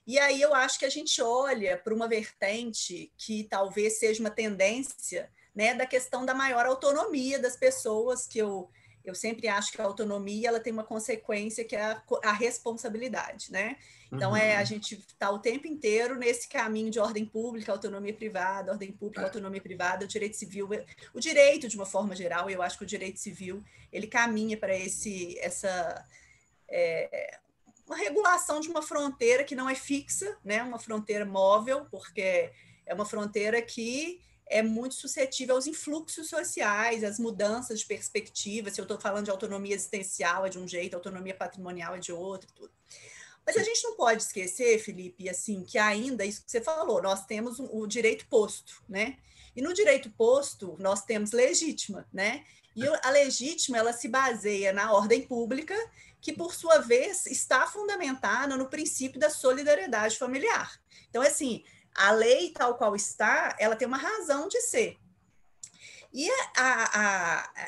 E aí eu acho que a gente olha para uma vertente que talvez seja uma tendência, né, da questão da maior autonomia das pessoas, que eu sempre acho que a autonomia ela tem uma consequência que é a responsabilidade, né? Então, a gente está o tempo inteiro nesse caminho de ordem pública, autonomia privada, ordem pública, autonomia privada, o direito civil, o direito de uma forma geral, eu acho que o direito civil, ele caminha para uma regulação de uma fronteira que não é fixa, né? Uma fronteira móvel, porque é uma fronteira que é muito suscetível aos influxos sociais, às mudanças de perspectiva. Se eu estou falando de autonomia existencial é de um jeito, autonomia patrimonial é de outro, tudo. Mas a gente não pode esquecer, Felipe, assim, que ainda, isso que você falou, nós temos o direito posto, né? E no direito posto, nós temos legítima, né? E a legítima, ela se baseia na ordem pública, que, por sua vez, está fundamentada no princípio da solidariedade familiar. Então, assim, a lei tal qual está, ela tem uma razão de ser. E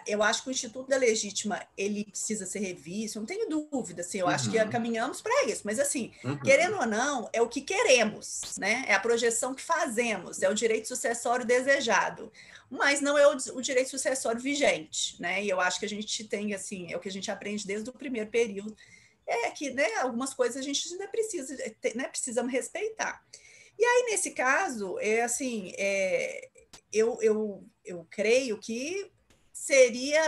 eu acho que o Instituto da Legítima, ele precisa ser revisto, não tenho dúvida, assim, eu acho que caminhamos para isso, mas assim, querendo ou não, é o que queremos, né? É a projeção que fazemos, é o direito sucessório desejado, mas não é o direito sucessório vigente, né? E eu acho que a gente tem, assim, é o que a gente aprende desde o primeiro período, que, né, algumas coisas a gente ainda precisa, né, precisamos respeitar. E aí, nesse caso, eu creio que seria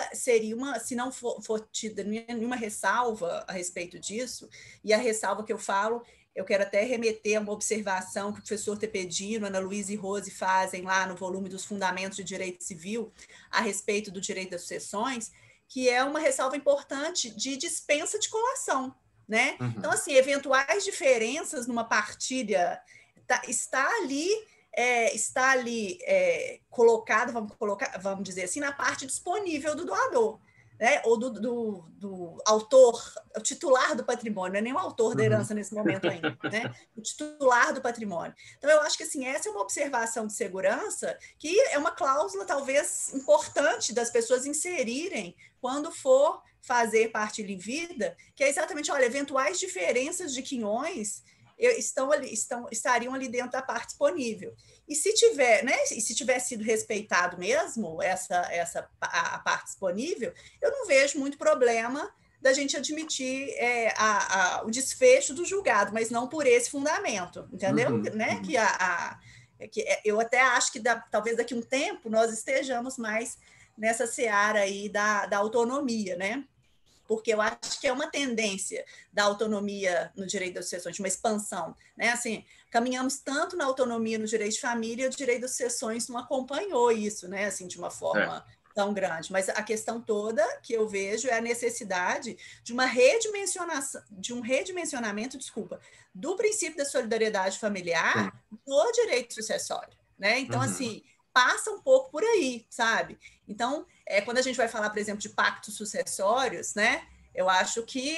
uma, se não for tida nenhuma ressalva a respeito disso, e a ressalva que eu falo, eu quero até remeter a uma observação que o professor Tepedino, Ana Luísa e Rose fazem lá no volume dos Fundamentos de Direito Civil, a respeito do direito das sucessões, que é uma ressalva importante de dispensa de colação, né? Então, assim, eventuais diferenças numa partilha está ali colocado, vamos dizer assim, na parte disponível do doador, né? Ou do autor, o titular do patrimônio, não é nem o autor da herança nesse momento ainda, né? O titular do patrimônio. Então, eu acho que assim, essa é uma observação de segurança que é uma cláusula talvez importante das pessoas inserirem quando for fazer partilha em vida, que é exatamente, olha, eventuais diferenças de quinhões estariam ali dentro da parte disponível. E se tiver, né, e se tiver sido respeitado mesmo a parte disponível, eu não vejo muito problema da gente admitir o desfecho do julgado, mas não por esse fundamento, entendeu? Né? Que eu até acho que talvez daqui a um tempo nós estejamos mais nessa seara aí da autonomia, né? Porque eu acho que é uma tendência da autonomia no direito das sucessões, de uma expansão, né? Assim, caminhamos tanto na autonomia no direito de família, o direito das sucessões não acompanhou isso, né? Assim, de uma forma tão grande. Mas a questão toda que eu vejo é a necessidade de uma redimensionação, de um redimensionamento, do princípio da solidariedade familiar no direito sucessório, né? Então, assim, passa um pouco por aí, sabe? Então, quando a gente vai falar, por exemplo, de pactos sucessórios, né? Eu acho que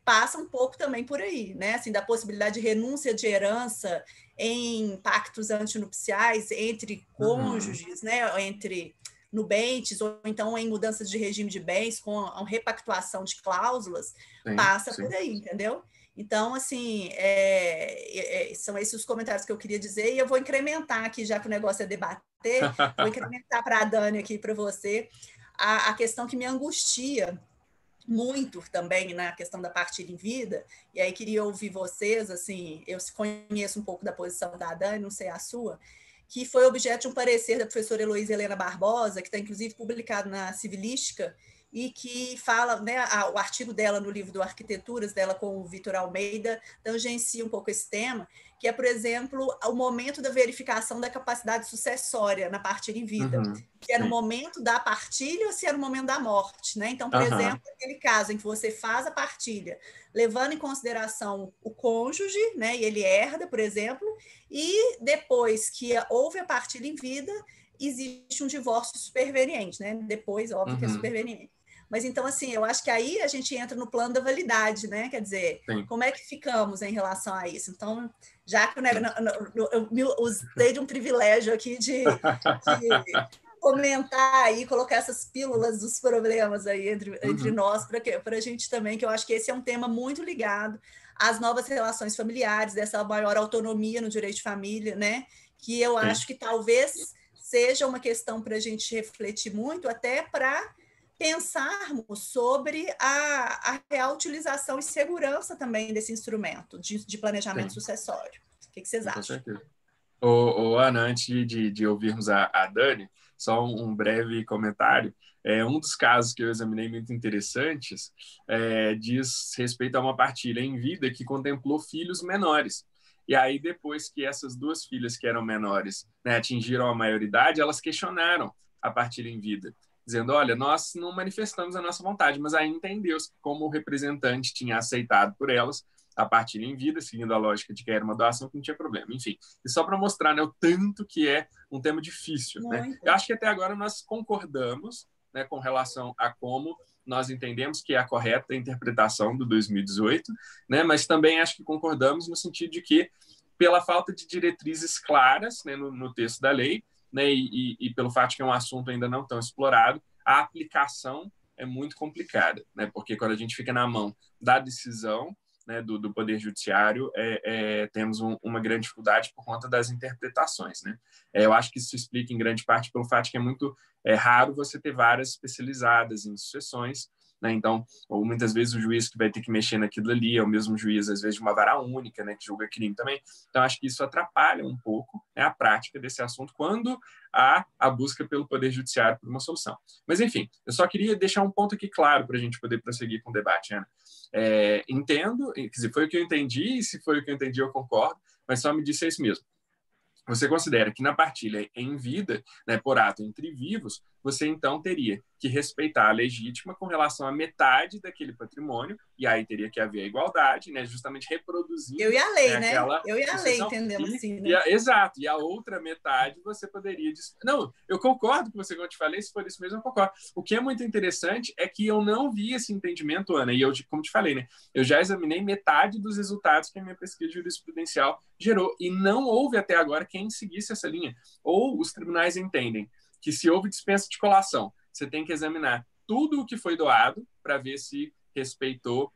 passa um pouco também por aí, né? Assim, da possibilidade de renúncia de herança em pactos antinupciais entre cônjuges, né? Entre nubentes, ou então em mudanças de regime de bens com a repactuação de cláusulas, passa por aí, entendeu? Então, assim, são esses os comentários que eu queria dizer, e eu vou incrementar aqui, já que o negócio é debater, vou incrementar para a Dani aqui, para você, a questão que me angustia muito também na questão da partilha em vida, e aí queria ouvir vocês, assim, eu conheço um pouco da posição da Dani, não sei a sua, que foi objeto de um parecer da professora Heloísa Helena Barbosa, que está inclusive publicado na Civilística, e que fala, né, o artigo dela no livro do Arquiteturas, dela com o Vitor Almeida, tangencia um pouco esse tema, que é, por exemplo, o momento da verificação da capacidade sucessória na partilha em vida. Se é no momento da partilha ou se é no momento da morte, né? Então, por exemplo, aquele caso em que você faz a partilha, levando em consideração o cônjuge, né, e ele herda, por exemplo, e depois que houve a partilha em vida, existe um divórcio superveniente, né? Depois, óbvio que é superveniente. Mas, então, assim, eu acho que aí a gente entra no plano da validade, né? Quer dizer, como é que ficamos em relação a isso? Então, já que eu me usei de um privilégio aqui de comentar aí, colocar essas pílulas dos problemas aí entre nós, para a gente também, que eu acho que esse é um tema muito ligado às novas relações familiares, dessa maior autonomia no direito de família, né? Que eu acho que talvez seja uma questão para a gente refletir muito, até para pensarmos sobre a real utilização e segurança também desse instrumento de planejamento sucessório. O que vocês acham? Com certeza. Ana, antes de ouvirmos a Dani, só um breve comentário. Um dos casos que eu examinei muito interessantes diz respeito a uma partilha em vida que contemplou filhos menores. E aí, depois que essas duas filhas que eram menores, né, atingiram a maioridade, elas questionaram a partilha em vida, dizendo, olha, nós não manifestamos a nossa vontade, mas ainda em Deus, como o representante tinha aceitado por elas a partilha em vida, seguindo a lógica de que era uma doação, que não tinha problema. Enfim, e só para mostrar, né, o tanto que é um tema difícil. Né? Eu acho que até agora nós concordamos, né, com relação a como nós entendemos que é a correta interpretação do 2018, né, mas também acho que concordamos no sentido de que, pela falta de diretrizes claras, né, no texto da lei, né, e pelo fato de que é um assunto ainda não tão explorado, a aplicação é muito complicada, né, porque quando a gente fica na mão da decisão, né, do Poder Judiciário, temos uma grande dificuldade por conta das interpretações. Né? Eu acho que isso se explica em grande parte pelo fato de que é muito raro você ter varas especializadas em sucessões. Né? Então, ou muitas vezes o juiz que vai ter que mexer naquilo ali é o mesmo juiz, às vezes, de uma vara única, né, que julga crime também. Então, acho que isso atrapalha um pouco, né, a prática desse assunto quando há a busca pelo Poder Judiciário por uma solução. Mas, enfim, eu só queria deixar um ponto aqui claro para a gente poder prosseguir com o debate, Ana. Entendo, quer dizer, foi o que eu entendi, e se foi o que eu entendi, eu concordo, mas só me disse isso mesmo. Você considera que na partilha em vida, né, por ato entre vivos, você então teria que respeitar a legítima com relação à metade daquele patrimônio, e aí teria que haver a igualdade, né, justamente reproduzindo... Eu e a lei, né? Eu e a lei, entendemos assim, né? Exato, e a outra metade você poderia... Não, eu concordo com você, como eu te falei, se for isso mesmo, eu concordo. O que é muito interessante é que eu não vi esse entendimento, Ana, e eu, como te falei, né, eu já examinei metade dos resultados que a minha pesquisa jurisprudencial gerou, e não houve até agora quem seguisse essa linha. Ou os tribunais entendem que se houve dispensa de colação, você tem que examinar tudo o que foi doado para ver se respeitou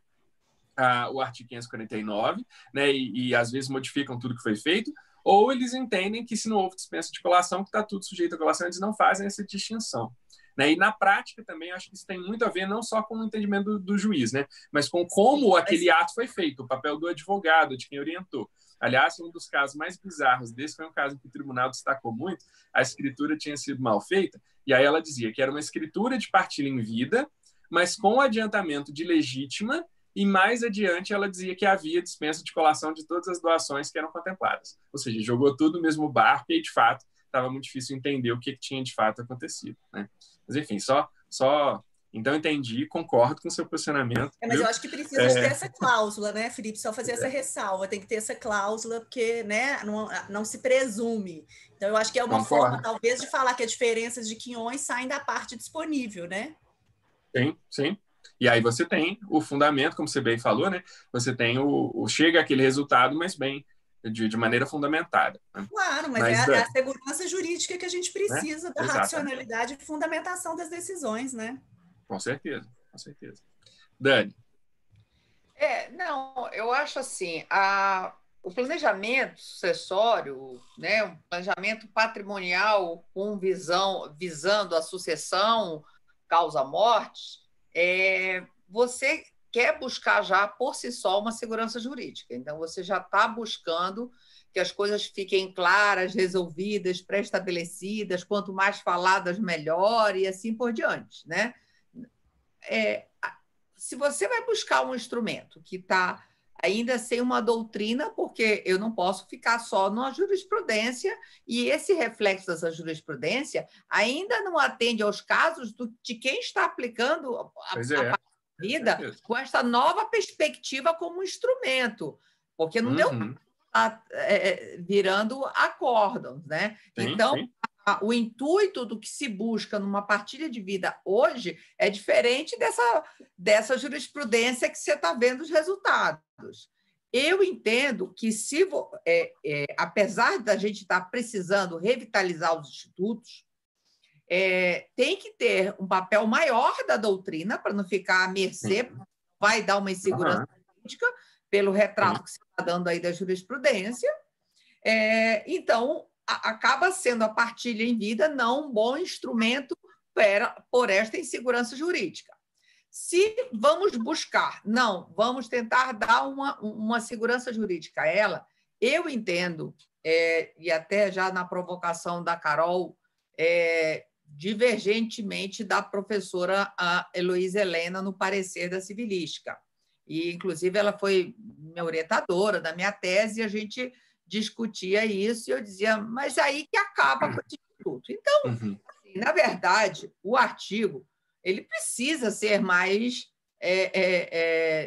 o artigo 549, né, e às vezes modificam tudo que foi feito, ou eles entendem que se não houve dispensa de colação, que está tudo sujeito à colação, eles não fazem essa distinção. né? E na prática também, eu acho que isso tem muito a ver não só com o entendimento do juiz, né? Mas com como aquele ato foi feito, o papel do advogado, de quem orientou. Aliás, um dos casos mais bizarros desse foi um caso que o tribunal destacou muito. A escritura tinha sido mal feita, e aí ela dizia que era uma escritura de partilha em vida, mas com adiantamento de legítima, e mais adiante ela dizia que havia dispensa de colação de todas as doações que eram contempladas. Ou seja, jogou tudo no mesmo barco e, de fato, estava muito difícil entender o que tinha de fato acontecido, né? Mas, enfim, então entendi, concordo com o seu posicionamento. Mas eu acho que precisa de ter essa cláusula, né, Felipe? Só fazer essa ressalva, tem que ter essa cláusula, porque, né, não se presume. Então, eu acho que é uma forma, talvez, de falar que as diferenças de quinhões saem da parte disponível, né? Sim, sim. E aí você tem o fundamento, como você bem falou, né? Você tem chega aquele resultado, mas bem, de maneira fundamentada. Né? Claro, mas é a segurança jurídica que a gente precisa, né? Da racionalidade e fundamentação das decisões, né? Com certeza, com certeza. Dani. Não, eu acho assim, o planejamento sucessório, né, um planejamento patrimonial com visando a sucessão, causa-morte, você quer buscar já por si só uma segurança jurídica. Então, você já está buscando que as coisas fiquem claras, resolvidas, pré-estabelecidas, quanto mais faladas, melhor, e assim por diante, né? Se você vai buscar um instrumento que está ainda sem uma doutrina, porque eu não posso ficar só na jurisprudência, e esse reflexo dessa jurisprudência ainda não atende aos casos de quem está aplicando a vida com esta nova perspectiva como instrumento, porque não deu virando acórdãos, né? Então, o intuito do que se busca numa partilha de vida hoje é diferente dessa jurisprudência que você está vendo os resultados. Eu entendo que, apesar da gente estar precisando revitalizar os institutos, tem que ter um papel maior da doutrina para não ficar à mercê, vai dar uma insegurança jurídica pelo retrato que você está dando aí da jurisprudência. Então, acaba sendo a partilha em vida não um bom instrumento por esta insegurança jurídica. Se vamos buscar, vamos tentar dar uma segurança jurídica a ela, eu entendo, e até já na provocação da Carol, divergentemente da professora Heloísa Helena no parecer da civilística. E, inclusive, ela foi minha orientadora da minha tese, e a gente discutia isso, e eu dizia, mas aí que acaba com o instituto. Então, assim, na verdade, o artigo ele precisa ser mais...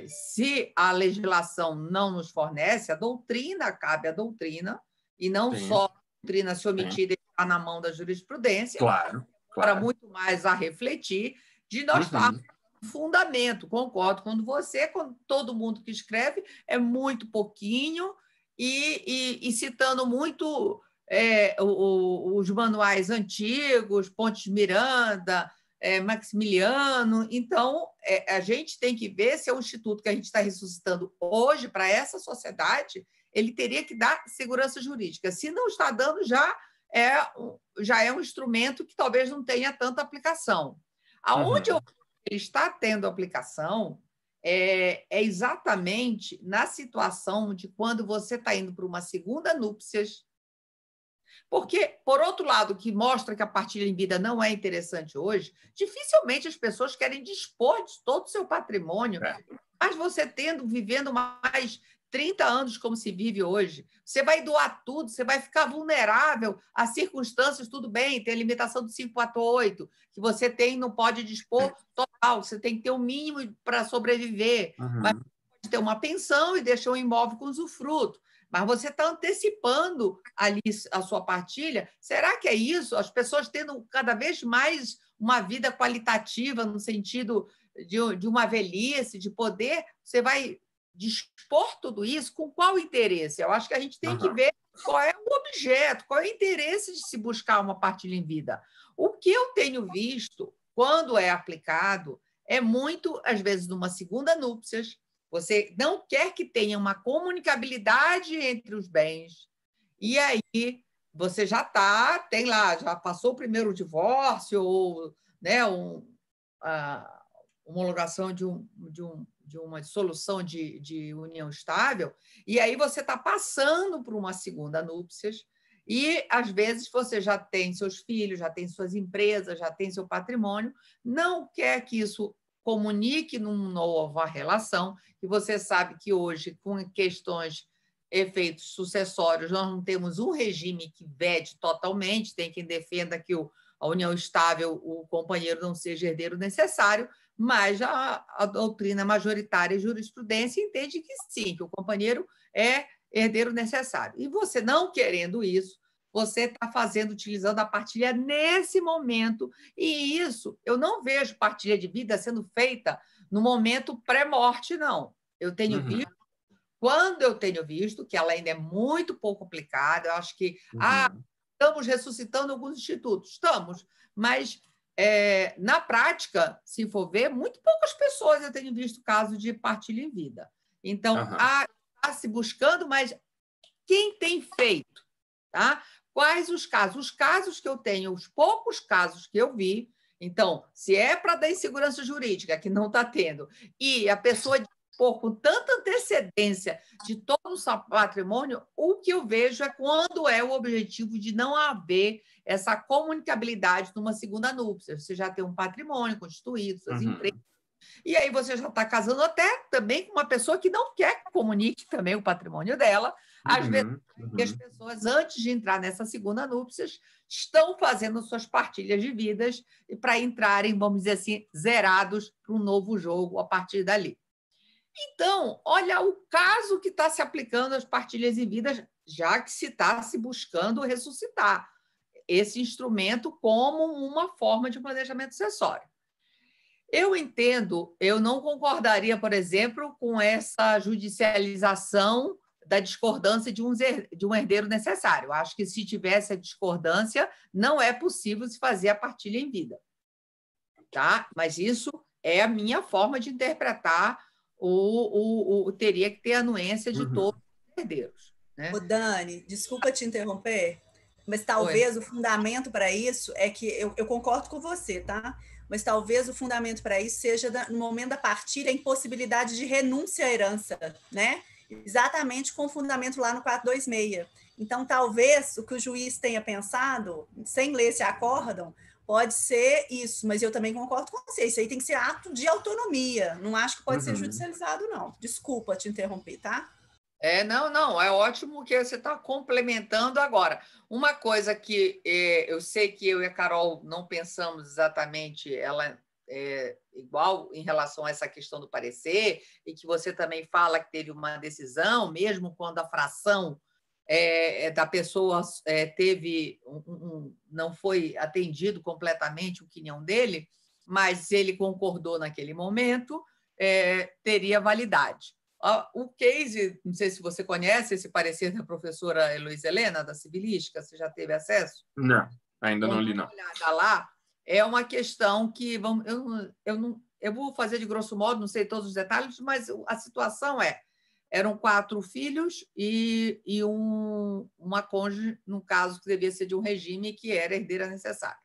se a legislação não nos fornece, a doutrina cabe à doutrina, e não só a doutrina se omitida e está na mão da jurisprudência, para muito mais a refletir, de nós estarmos fundamento. Concordo com você, quando todo mundo que escreve é muito pouquinho, e citando muito os manuais antigos, Pontes de Miranda, Maximiliano. Então, a gente tem que ver se é um instituto que a gente está ressuscitando hoje para essa sociedade, ele teria que dar segurança jurídica. Se não está dando, já é um instrumento que talvez não tenha tanta aplicação. Aonde ele está tendo aplicação é exatamente na situação de quando você está indo para uma segunda núpcias, porque, por outro lado, que mostra que a partilha em vida não é interessante hoje, dificilmente as pessoas querem dispor de todo o seu patrimônio, mas você vivendo mais 30 anos como se vive hoje, você vai doar tudo, você vai ficar vulnerável a circunstâncias, tudo bem, tem a limitação do 548, que você não pode dispor total, você tem que ter o mínimo para sobreviver, mas pode ter uma pensão e deixar um imóvel com usufruto, mas você está antecipando ali a sua partilha. Será que é isso? As pessoas tendo cada vez mais uma vida qualitativa, no sentido de uma velhice, de poder, você vai dispor tudo isso com qual interesse? Eu acho que a gente tem que ver qual é o objeto, qual é o interesse de se buscar uma partilha em vida. O que eu tenho visto, quando é aplicado, é muito, às vezes, numa segunda núpcias, você não quer que tenha uma comunicabilidade entre os bens, e aí você já passou o primeiro divórcio, ou né, a homologação de uma dissolução de união estável, e aí você está passando por uma segunda núpcias, e, às vezes, você já tem seus filhos, já tem suas empresas, já tem seu patrimônio, não quer que isso comunique numa nova relação, e você sabe que hoje, com questões, efeitos sucessórios, nós não temos um regime que vede totalmente, tem quem defenda que a união estável, o companheiro não seja herdeiro necessário, mas a doutrina majoritária e jurisprudência entende que sim, que o companheiro é herdeiro necessário. E você não querendo isso, você está utilizando a partilha nesse momento. E isso, eu não vejo partilha de vida sendo feita no momento pré-morte, não. Eu tenho visto, quando eu tenho visto, que ela ainda é muito pouco aplicada, eu acho que estamos ressuscitando alguns institutos, estamos, mas na prática, se for ver, muito poucas pessoas eu tenho visto caso de partilha em vida. Então, está se buscando, mas quem tem feito? Tá? Quais os casos? Os casos que eu tenho, os poucos casos que eu vi, então, se é para dar insegurança jurídica, que não está tendo, e a pessoa dispor com tanta antecedência de todo o seu patrimônio, o que eu vejo é quando é o objetivo de não haver essa comunicabilidade numa segunda núpcia. Você já tem um patrimônio constituído, suas empresas, e aí você já está casando até também com uma pessoa que não quer que comunique também o patrimônio dela. Às vezes, as pessoas, antes de entrar nessa segunda núpcias, estão fazendo suas partilhas de vidas para entrarem, vamos dizer assim, zerados para um novo jogo a partir dali. Então, olha o caso que está se aplicando às partilhas em vidas, já que se está se buscando ressuscitar esse instrumento como uma forma de planejamento sucessório. Eu entendo, eu não concordaria, por exemplo, com essa judicialização da discordância de um herdeiro necessário. Acho que, se tivesse a discordância, não é possível se fazer a partilha em vida. Tá? Mas isso é a minha forma de interpretar teria que ter a anuência de todos os herdeiros. Né? Ô, Dani, desculpa te interromper, mas talvez o fundamento para isso é que eu concordo com você, tá? Mas talvez o fundamento para isso seja, no momento da partilha, a impossibilidade de renúncia à herança, né? Exatamente com o fundamento lá no 426. Então, talvez o que o juiz tenha pensado, sem ler esse acórdão, pode ser isso, mas eu também concordo com você. Isso aí tem que ser ato de autonomia. Não acho que pode ser judicializado, não. Desculpa te interromper, tá? Não, é ótimo que você está complementando agora. Uma coisa que eu sei que eu e a Carol não pensamos exatamente ela igual em relação a essa questão do parecer, e que você também fala que teve uma decisão, mesmo quando a fração da pessoa não foi atendido completamente o quinhão dele, mas ele concordou naquele momento, teria validade. O case, não sei se você conhece esse parecer da professora Heloísa Helena, da Civilística, você já teve acesso? Não, ainda não li, não. Lá, é uma questão que eu vou fazer de grosso modo, não sei todos os detalhes, mas a situação eram 4 filhos e uma cônjuge, no caso que devia ser de um regime que era herdeira necessária.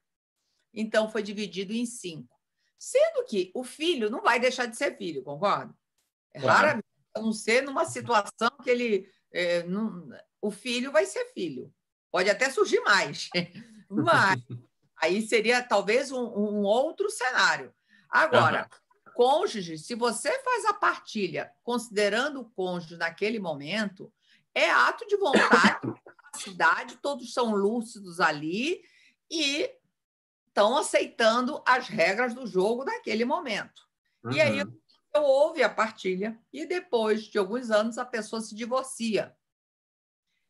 Então, foi dividido em 5. Sendo que o filho não vai deixar de ser filho, concorda? Raramente, a não ser numa situação que ele... o filho vai ser filho. Pode até surgir mais, mas aí seria talvez um outro cenário. Agora, cônjuge, se você faz a partilha considerando o cônjuge naquele momento, é ato de vontade, capacidade, todos são lúcidos ali e estão aceitando as regras do jogo naquele momento. E aí houve a partilha e depois de alguns anos a pessoa se divorcia.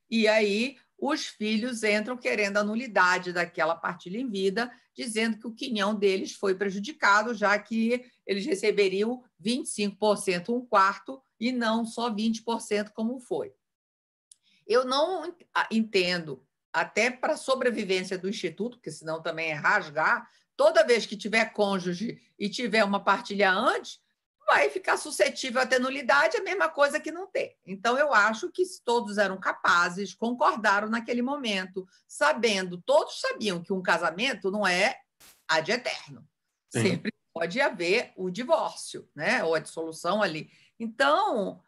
E aí os filhos entram querendo a nulidade daquela partilha em vida, dizendo que o quinhão deles foi prejudicado, já que eles receberiam 25%, 1/4, e não só 20% como foi. Eu não entendo, até para a sobrevivência do Instituto, porque senão também é rasgar, toda vez que tiver cônjuge e tiver uma partilha antes, vai ficar suscetível a ter nulidade, a mesma coisa que não ter. Então, eu acho que todos eram capazes, concordaram naquele momento, todos sabiam que um casamento não é ad eterno. Sim. sempre pode haver o divórcio, né? Ou a dissolução ali. Então,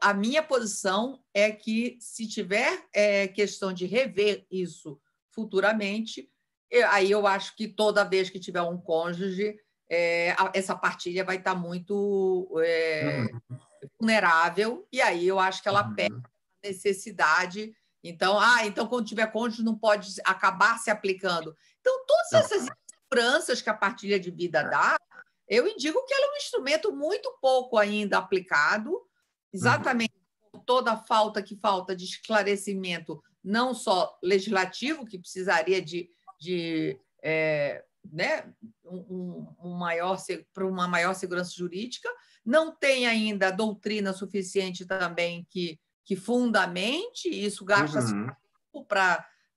a minha posição é que, se tiver questão de rever isso futuramente, aí eu acho que toda vez que tiver um cônjuge, essa partilha vai estar muito vulnerável, e aí eu acho que ela perde a necessidade. Então, quando tiver cônjuge, não pode acabar se aplicando. Então, todas essas inseguranças que a partilha de vida dá, eu indico que ela é um instrumento muito pouco ainda aplicado, exatamente por toda a falta de esclarecimento, não só legislativo, que precisaria né, para uma maior segurança jurídica, não tem ainda doutrina suficiente também que fundamente, isso gasta tempo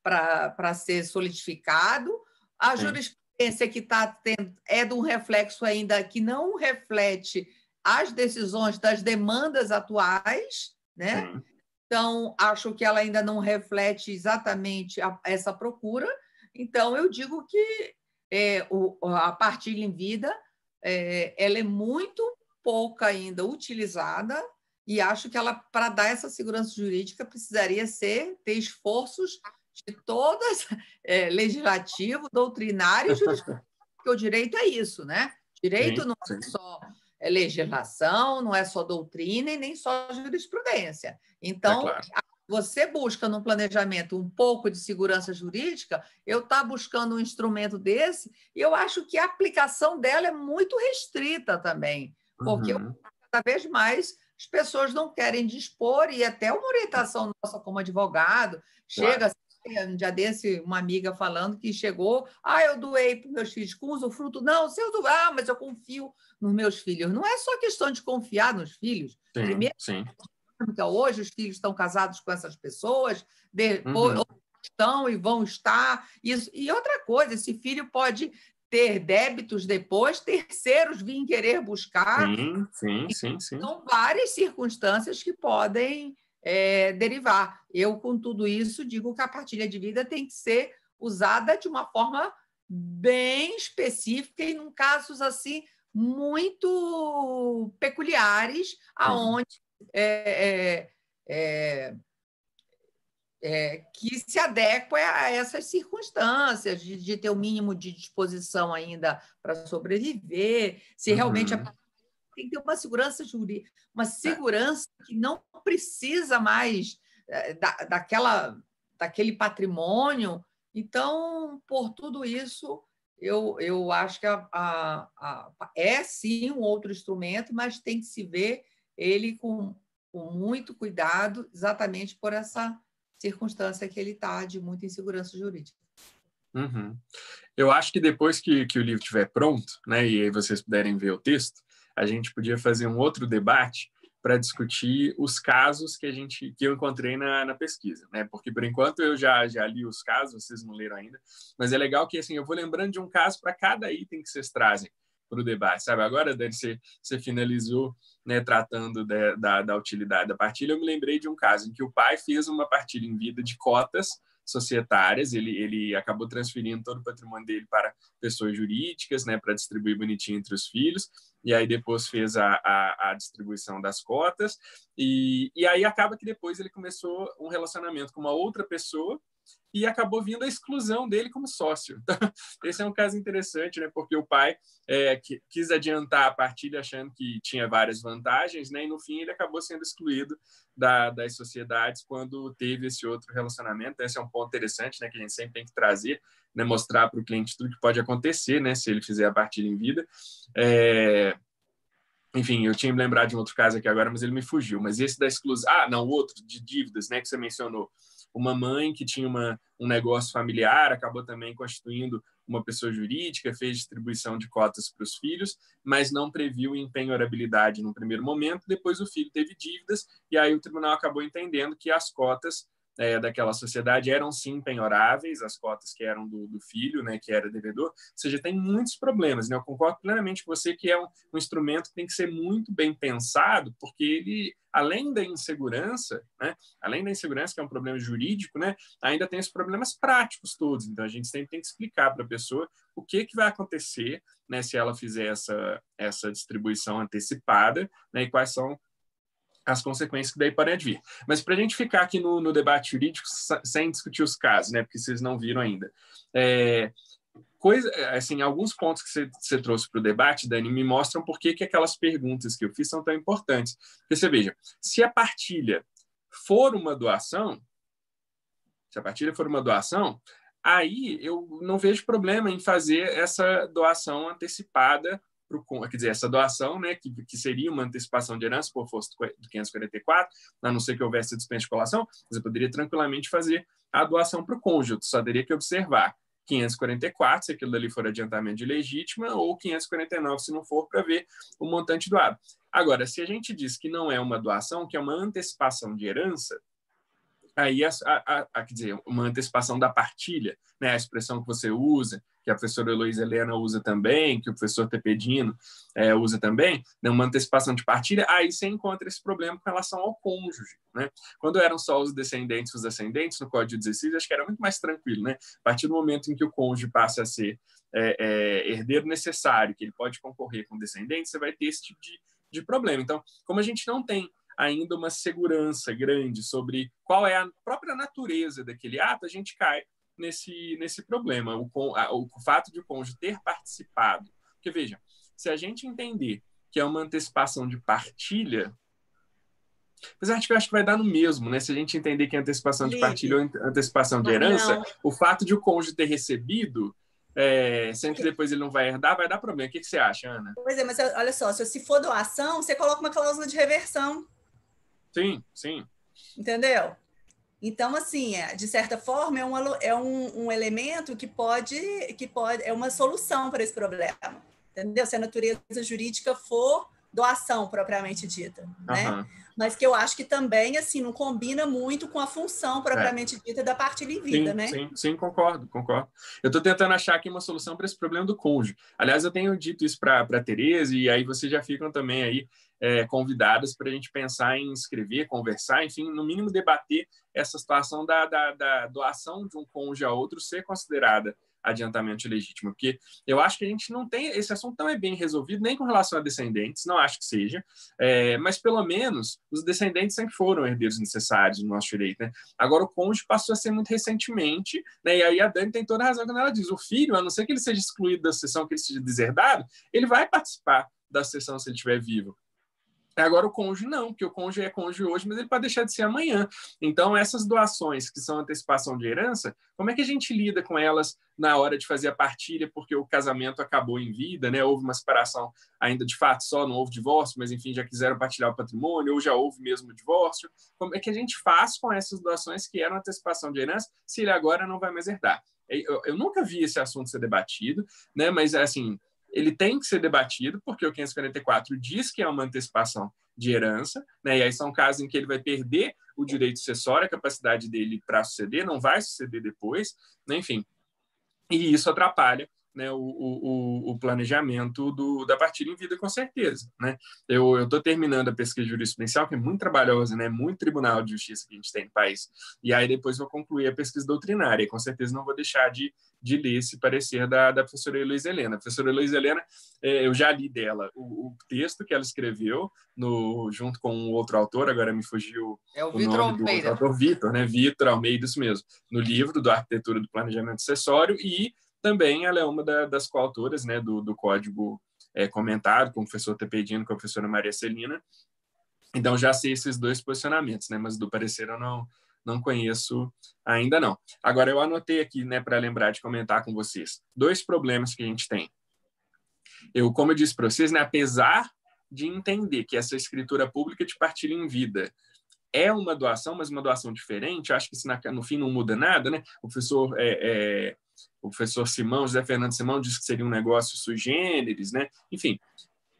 para ser solidificado. A jurisprudência que está tendo é de um reflexo ainda que não reflete as decisões das demandas atuais, né? Sim. Então, acho que ela ainda não reflete exatamente essa procura. Então, eu digo que a partilha em vida ela é muito pouca ainda utilizada, e acho que ela, para dar essa segurança jurídica, precisaria ter esforços de todas, legislativo, doutrinário e jurisprudência, porque o direito é isso, né? Direito não é só legislação, não é só doutrina e nem só jurisprudência. Então, você busca no planejamento um pouco de segurança jurídica, eu estou buscando um instrumento desse, e eu acho que a aplicação dela é muito restrita também, porque cada vez mais as pessoas não querem dispor, e até uma orientação nossa como advogado, chega um dia desse, uma amiga falando que chegou, eu doei para os meus filhos com usufruto. Não, se eu doar, mas eu confio nos meus filhos. Não é só questão de confiar nos filhos. Primeiro, hoje os filhos estão casados com essas pessoas, depois estão e vão estar. Isso. E outra coisa, esse filho pode ter débitos depois, terceiros virem querer buscar. Sim. São várias circunstâncias que podem derivar. Eu, com tudo isso, digo que a partilha de vida tem que ser usada de uma forma bem específica e em casos assim muito peculiares, aonde que se adequa a essas circunstâncias, de ter o mínimo de disposição ainda para sobreviver, se realmente tem que ter uma segurança jurídica, uma segurança que não precisa mais daquele patrimônio. Então, por tudo isso, eu acho que é sim um outro instrumento, mas tem que se ver ele com muito cuidado, exatamente por essa circunstância que ele está de muita insegurança jurídica. Eu acho que depois que o livro estiver pronto, né, e aí vocês puderem ver o texto, a gente podia fazer um outro debate para discutir os casos que eu encontrei na pesquisa, né? Porque por enquanto eu já li os casos, vocês não leram ainda, mas é legal que assim eu vou lembrando de um caso para cada item que vocês trazem para o debate, sabe? Agora, Dani, você finalizou, né, tratando da utilidade da partilha. Eu me lembrei de um caso em que o pai fez uma partilha em vida de cotas societárias, ele acabou transferindo todo o patrimônio dele para pessoas jurídicas, né, para distribuir bonitinho entre os filhos, e aí depois fez a distribuição das cotas, e aí acaba que depois ele começou um relacionamento com uma outra pessoa, e acabou vindo a exclusão dele como sócio. Então, esse é um caso interessante, né? Porque o pai quis adiantar a partilha achando que tinha várias vantagens, né? E no fim ele acabou sendo excluído das sociedades quando teve esse outro relacionamento. Esse é um ponto interessante, né? Que a gente sempre tem que trazer, né? Mostrar para o cliente tudo que pode acontecer, né? Se ele fizer a partilha em vida. Enfim, eu tinha me lembrado de um outro caso aqui agora, mas ele me fugiu. Mas esse da exclusão... não, o outro de dívidas, né? Que você mencionou. Uma mãe que tinha um negócio familiar, acabou também constituindo uma pessoa jurídica, fez distribuição de cotas para os filhos, mas não previu empenhorabilidade no primeiro momento. Depois o filho teve dívidas e aí o tribunal acabou entendendo que as cotas daquela sociedade eram sim penhoráveis, as cotas que eram do filho, né, que era devedor, ou seja, tem muitos problemas, né? Eu concordo plenamente com você que é um instrumento que tem que ser muito bem pensado, porque ele, além da insegurança, né, além da insegurança, que é um problema jurídico, né, ainda tem os problemas práticos todos, então a gente sempre tem que explicar para a pessoa o que vai acontecer, né, se ela fizer essa distribuição antecipada, né, e quais são as consequências que daí podem vir. Mas para a gente ficar aqui no debate jurídico sem discutir os casos, né, porque vocês não viram ainda, assim, alguns pontos que você trouxe para o debate, Dani, me mostram por que aquelas perguntas que eu fiz são tão importantes. Porque você veja, se a partilha for uma doação, aí eu não vejo problema em fazer essa doação antecipada, quer dizer, essa doação, né, que seria uma antecipação de herança por força do 544, a não ser que houvesse dispensa de colação, você poderia tranquilamente fazer a doação para o cônjuge, só teria que observar 544, se aquilo dali for adiantamento de legítima, ou 549, se não for, para ver o montante doado. Agora, se a gente diz que não é uma doação, que é uma antecipação de herança, aí, quer dizer, uma antecipação da partilha, né, a expressão que você usa, que a professora Heloísa Helena usa também, que o professor Tepedino usa também, né, uma antecipação de partilha, aí você encontra esse problema com relação ao cônjuge. Né? Quando eram só os descendentes e os ascendentes, no Código 16, acho que era muito mais tranquilo. Né? A partir do momento em que o cônjuge passa a ser herdeiro necessário, que ele pode concorrer com descendentes, você vai ter esse tipo de problema. Então, como a gente não tem ainda uma segurança grande sobre qual é a própria natureza daquele ato, a gente cai nesse problema. O fato de o cônjuge ter participado. Porque, veja, se a gente entender que é uma antecipação de partilha, apesar de que eu acho que vai dar no mesmo, né? Se a gente entender que é antecipação de partilha ou antecipação de herança, o fato de o cônjuge ter recebido, sendo que depois ele não vai herdar, vai dar problema. O que você acha, Ana? Pois é, mas olha só, se for doação, você coloca uma cláusula de reversão. Sim. Entendeu? Então, assim, de certa forma, é um elemento que pode, é uma solução para esse problema. Entendeu? Se a natureza jurídica for doação propriamente dita, né? Mas que eu acho que também, assim, não combina muito com a função propriamente dita da partilha em vida, né? Sim, concordo. Eu estou tentando achar aqui uma solução para esse problema do cônjuge. Aliás, eu tenho dito isso para a Tereza, e aí vocês já ficam também aí convidadas para a gente pensar em escrever, conversar, enfim, no mínimo debater essa situação da doação de um cônjuge a outro ser considerada adiantamento legítimo, porque eu acho que a gente não tem, esse assunto não é bem resolvido, nem com relação a descendentes, não acho que seja, mas pelo menos os descendentes sempre foram herdeiros necessários no nosso direito, né? Agora o cônjuge passou a ser muito recentemente, né? E aí a Dani tem toda a razão quando ela diz, o filho, a não ser que ele seja excluído da sucessão, que ele seja deserdado, ele vai participar da sucessão se ele estiver vivo. Agora o cônjuge não, porque o cônjuge é cônjuge hoje, mas ele pode deixar de ser amanhã. Então, essas doações que são antecipação de herança, como é que a gente lida com elas na hora de fazer a partilha, porque o casamento acabou em vida, né? Houve uma separação ainda de fato só, não houve divórcio, mas enfim, já quiseram partilhar o patrimônio, ou já houve mesmo o divórcio. Como é que a gente faz com essas doações que eram antecipação de herança, se ele agora não vai mais herdar? Eu nunca vi esse assunto ser debatido, né? Mas, assim, ele tem que ser debatido, porque o 544 diz que é uma antecipação de herança, né? E aí são casos em que ele vai perder o direito sucessório, a capacidade dele para suceder, não vai suceder depois, né? Enfim. E isso atrapalha, né, o planejamento da partilha em vida, com certeza. Né? Eu estou terminando a pesquisa jurisprudencial, que é muito trabalhosa, né, muito tribunal de justiça que a gente tem no país, e aí depois vou concluir a pesquisa doutrinária, e com certeza não vou deixar de ler esse parecer da professora Heloísa Helena. A professora Heloísa Helena, eu já li dela o texto que ela escreveu junto com um outro autor, agora me fugiu o Vitor Almeida. Do autor Vitor, né? Vitor Almeida, isso mesmo, no livro do Arquitetura do Planejamento Sucessório, e também ela é uma das coautoras, né, do código comentado com o professor Tepedino, com a professora Maria Celina. Então, já sei esses dois posicionamentos, né, mas do parecer eu não conheço ainda não. Agora, eu anotei aqui, né, para lembrar de comentar com vocês, dois problemas que a gente tem. Como eu disse para vocês, né, apesar de entender que essa escritura pública de partilha em vida é uma doação, mas uma doação diferente, eu acho que isso no fim não muda nada, né? O professor Simão, José Fernando Simão, disse que seria um negócio sui generis, né? Enfim,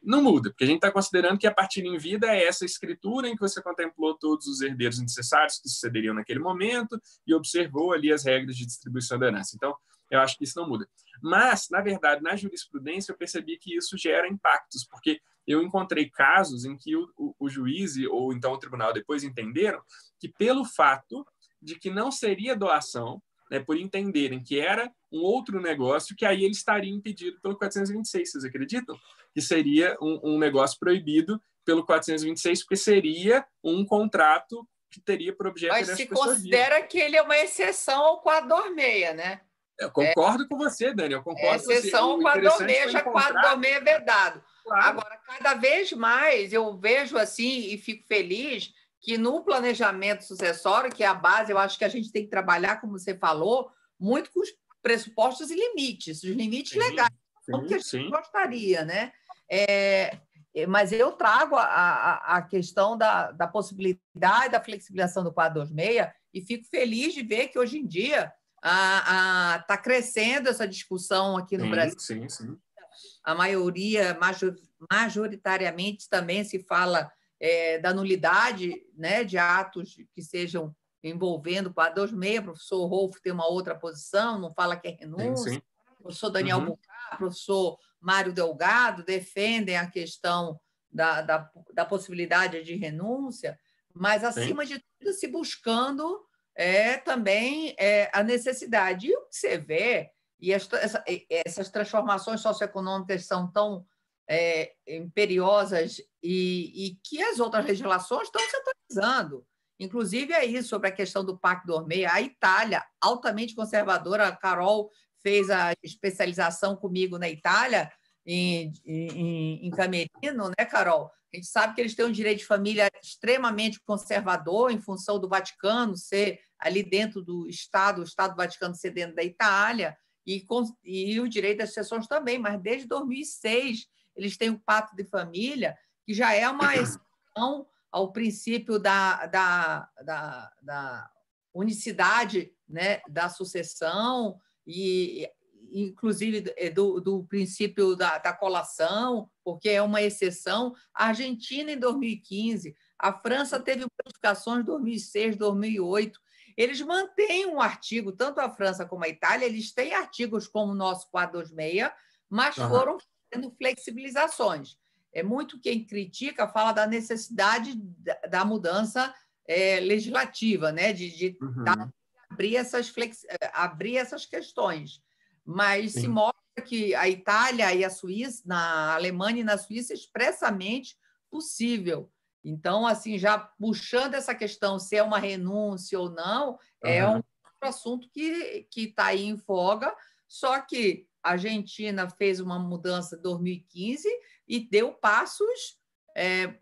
não muda, porque a gente está considerando que a partilha em vida é essa escritura em que você contemplou todos os herdeiros necessários que sucederiam naquele momento e observou ali as regras de distribuição da herança. Então, eu acho que isso não muda. Mas, na verdade, na jurisprudência, eu percebi que isso gera impactos, porque eu encontrei casos em que o juiz ou então o tribunal depois entenderam que pelo fato de que não seria doação, né, por entenderem que era um outro negócio, que aí ele estaria impedido pelo 426. Vocês acreditam? Que seria um negócio proibido pelo 426, porque seria um contrato que teria por objeto... Mas se considera que ele é uma exceção ao 426, né? Eu concordo com você, Dani. Eu concordo com você. Exceção ao 426, já 426 é vedado. Claro. Agora, cada vez mais eu vejo assim e fico feliz que no planejamento sucessório, que é a base, eu acho que a gente tem que trabalhar, como você falou, muito com os pressupostos e limites, os limites legais, como que a gente gostaria, né? Mas eu trago a questão da possibilidade da flexibilização do 426 e fico feliz de ver que hoje em dia está crescendo essa discussão aqui no Brasil. Sim, sim. A maioria, majoritariamente, também se fala da nulidade, né, de atos que sejam envolvendo o 426. O professor Rolf tem uma outra posição, não fala que é renúncia. Sim. O professor Daniel Bucar, o professor Mário Delgado defendem a questão da possibilidade de renúncia, mas, acima de tudo, se buscando também a necessidade. E o que você vê, e essas transformações socioeconômicas são tão imperiosas e que as outras legislações estão se atualizando. Inclusive, sobre a questão do Pacto Dormei, a Itália, altamente conservadora, a Carol fez a especialização comigo na Itália, em Camerino, né, Carol? A gente sabe que eles têm um direito de família extremamente conservador, em função do Vaticano ser ali dentro do Estado, o Estado do Vaticano ser dentro da Itália, e o direito das sucessões também, mas desde 2006 eles têm o Pacto de Família, que já é uma exceção ao princípio da unicidade, né, da sucessão, e inclusive do princípio da colação, porque é uma exceção. A Argentina, em 2015, a França teve modificações em 2006, 2008. Eles mantêm um artigo, tanto a França como a Itália, eles têm artigos como o nosso 426, mas foram fazendo flexibilizações. Muito quem critica fala da necessidade da mudança legislativa, né? de abrir essas questões. Mas se mostra que a Itália e a Suíça, na Alemanha e na Suíça, é expressamente possível. Então, assim, já puxando essa questão se é uma renúncia ou não, é um outro assunto que está aí em voga, só que a Argentina fez uma mudança em 2015 e deu passos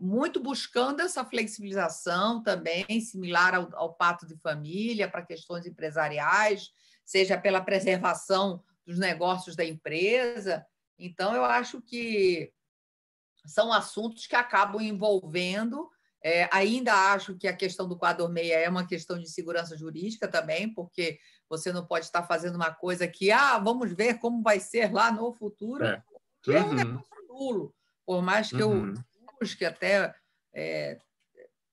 muito buscando essa flexibilização também, similar ao Pacto de Família, para questões empresariais, seja pela preservação dos negócios da empresa. Então, eu acho que são assuntos que acabam envolvendo. Ainda acho que a questão do 426 é uma questão de segurança jurídica também, porque você não pode estar fazendo uma coisa que, vamos ver como vai ser lá no futuro, que é um negócio nulo. Por mais que eu busque até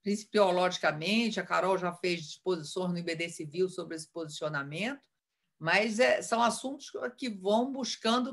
principiologicamente, a Carol já fez disposições no IBD Civil sobre esse posicionamento, mas são assuntos que vão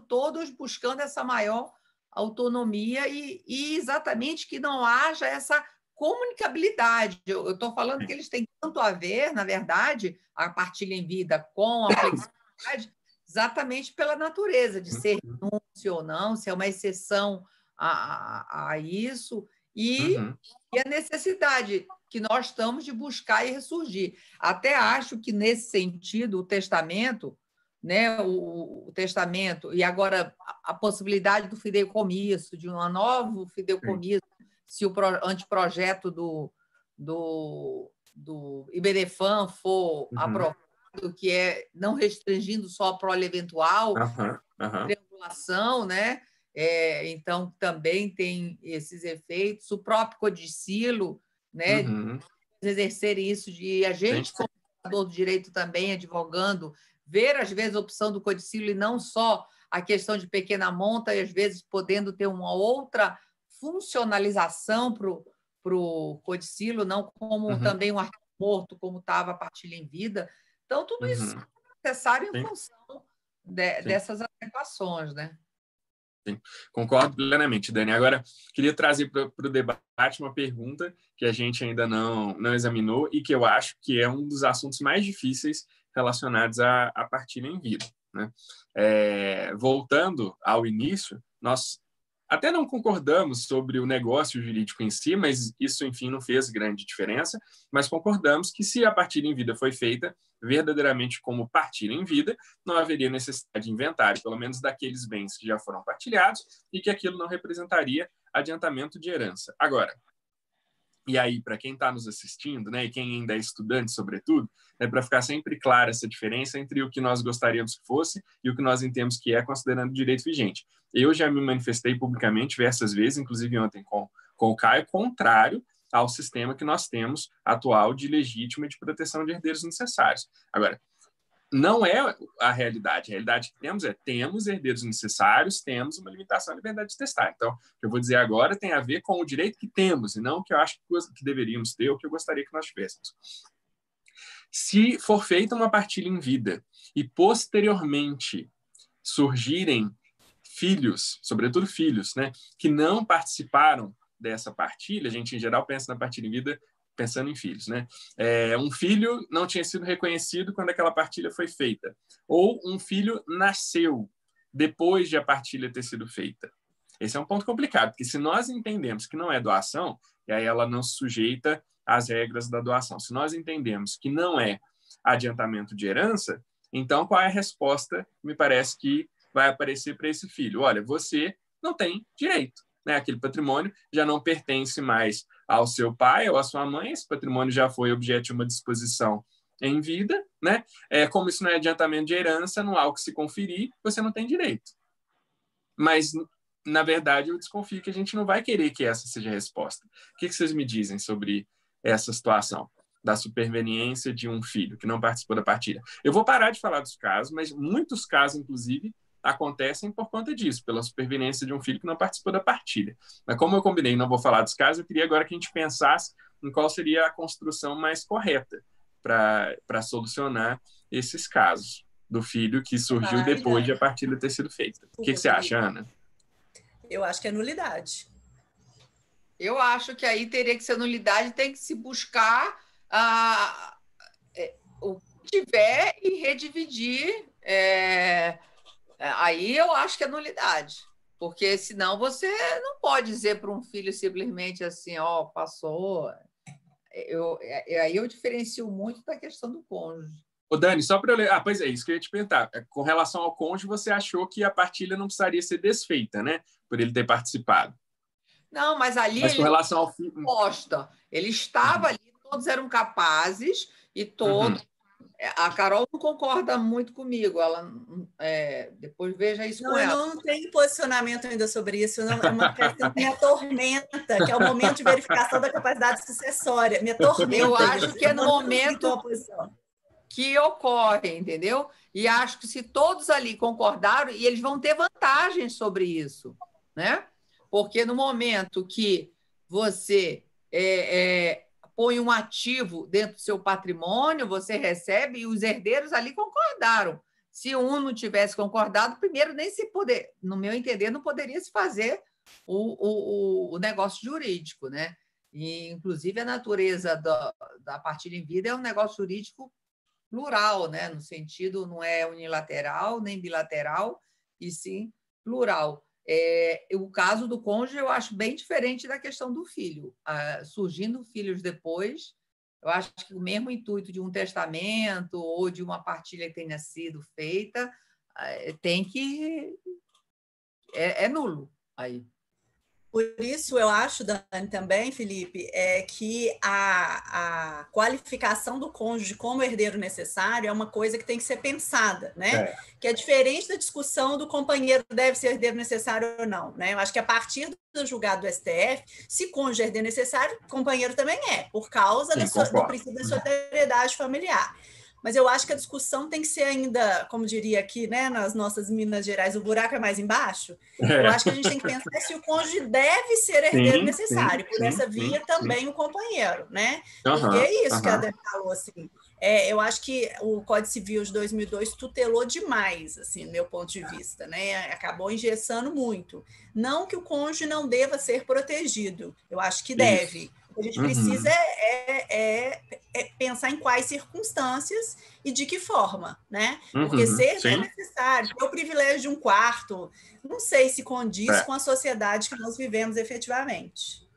todos buscando essa maior autonomia e exatamente que não haja essa comunicabilidade. Eu estou falando que eles têm tanto a ver, na verdade, a partilha em vida com a flexibilidade, exatamente pela natureza de ser renúncia ou não, se é uma exceção a isso, e a necessidade que nós estamos de buscar e ressurgir. Até acho que, nesse sentido, o testamento, né, o testamento, e agora a possibilidade do fideicomisso, de um novo fideicomisso, se o anteprojeto do IBDFAM for aprovado, que é não restringindo só a prole eventual, triangulação, né? Então, também tem esses efeitos. O próprio codicilo, né? Exercerem isso, de a gente, como do direito também, advogando, ver, às vezes, a opção do codicilo e não só a questão de pequena monta, e, às vezes, podendo ter uma outra funcionalização para o codicilo, não como também um artigo morto, como estava a partilha em vida. Então, tudo isso é necessário em função dessas adequações, né? Sim, concordo plenamente, Dani. Agora, queria trazer para o debate uma pergunta que a gente ainda não examinou e que eu acho que é um dos assuntos mais difíceis relacionados à partilha em vida, né? Voltando ao início, nós até não concordamos sobre o negócio jurídico em si, mas isso, enfim, não fez grande diferença, mas concordamos que se a partilha em vida foi feita verdadeiramente como partilha em vida, não haveria necessidade de inventário, pelo menos daqueles bens que já foram partilhados, e que aquilo não representaria adiantamento de herança. Agora, e aí, para quem está nos assistindo, né, e quem ainda é estudante, sobretudo, para ficar sempre clara essa diferença entre o que nós gostaríamos que fosse e o que nós entendemos que é, considerando o direito vigente. Eu já me manifestei publicamente diversas vezes, inclusive ontem com o Caio, contrário ao sistema que nós temos atual de legítima e de proteção de herdeiros necessários. Agora, não é a realidade. A realidade que temos herdeiros necessários, temos uma limitação à liberdade de testar. Então, o que eu vou dizer agora tem a ver com o direito que temos, e não o que eu acho que deveríamos ter, ou que eu gostaria que nós tivéssemos. Se for feita uma partilha em vida e, posteriormente, surgirem filhos, sobretudo filhos, né, que não participaram dessa partilha, a gente, em geral, pensa na partilha em vida pensando em filhos, né? Um filho não tinha sido reconhecido quando aquela partilha foi feita, ou um filho nasceu depois de a partilha ter sido feita. Esse é um ponto complicado, porque se nós entendemos que não é doação, e aí ela não se sujeita às regras da doação. Se nós entendemos que não é adiantamento de herança, então qual é a resposta, me parece, que vai aparecer para esse filho? Olha, você não tem direito, né? Aquele patrimônio já não pertence mais ao seu pai ou à sua mãe, esse patrimônio já foi objeto de uma disposição em vida, né? Como isso não é adiantamento de herança, não há o que se conferir, você não tem direito. Mas, na verdade, eu desconfio que a gente não vai querer que essa seja a resposta. O que vocês me dizem sobre essa situação da superveniência de um filho que não participou da partilha? Eu vou parar de falar dos casos, mas muitos casos, inclusive, acontecem por conta disso, pela superveniência de um filho que não participou da partilha. Mas como eu combinei, não vou falar dos casos, eu queria agora que a gente pensasse em qual seria a construção mais correta para solucionar esses casos do filho que surgiu depois de a partilha ter sido feita. O que você acha, Ana? Eu acho que é nulidade. Eu acho que aí teria que ser nulidade, tem que se buscar o que tiver e redividir. Aí eu acho que é nulidade, porque senão você não pode dizer para um filho simplesmente assim, ó, passou. Aí eu diferencio muito da questão do cônjuge. Ô, Dani, só para eu ler. Pois é, isso que eu ia te perguntar. Com relação ao cônjuge, você achou que a partilha não precisaria ser desfeita, né? Por ele ter participado. Não, mas ali com relação ao filho. Ele estava ali, todos eram capazes e todos. A Carol não concorda muito comigo. Ela depois veja isso com ela. Eu não tenho posicionamento ainda sobre isso. Não, é uma questão que me atormenta, que é o momento de verificação da capacidade sucessória. Me atormenta. Eu acho que é no momento que ocorre, entendeu? E acho que se todos ali concordaram, e eles vão ter vantagens sobre isso, né? Porque no momento que você põe um ativo dentro do seu patrimônio, você recebe, e os herdeiros ali concordaram. Se um não tivesse concordado, primeiro nem se poder, no meu entender, não poderia se fazer o negócio jurídico, né? E, inclusive, a natureza da partilha em vida é um negócio jurídico plural, né? No sentido, não é unilateral nem bilateral, e sim plural. O caso do cônjuge eu acho bem diferente da questão do filho. Surgindo filhos depois, eu acho que o mesmo intuito de um testamento ou de uma partilha que tenha sido feita tem que... é nulo aí. Por isso, eu acho, Dani, também, Felipe, que a qualificação do cônjuge como herdeiro necessário é uma coisa que tem que ser pensada, né? Que é diferente da discussão do companheiro deve ser herdeiro necessário ou não, né? Eu acho que a partir do julgado do STF, se cônjuge é herdeiro necessário, companheiro também por causa do princípio da solidariedade familiar. mas eu acho que a discussão tem que ser ainda, como diria aqui, né, nas nossas Minas Gerais, o buraco é mais embaixo. Eu acho que a gente tem que pensar se o cônjuge deve ser herdeiro necessário, por essa via também o companheiro, né? Porque é isso que a Dani falou, assim. Eu acho que o Código Civil de 2002 tutelou demais, assim, do meu ponto de vista, né? Acabou engessando muito. Não que o cônjuge não deva ser protegido, eu acho que deve. O que a gente precisa pensar em quais circunstâncias e de que forma, né? Porque ser é necessário, ter o privilégio de um quarto, não sei se condiz com a sociedade que nós vivemos efetivamente.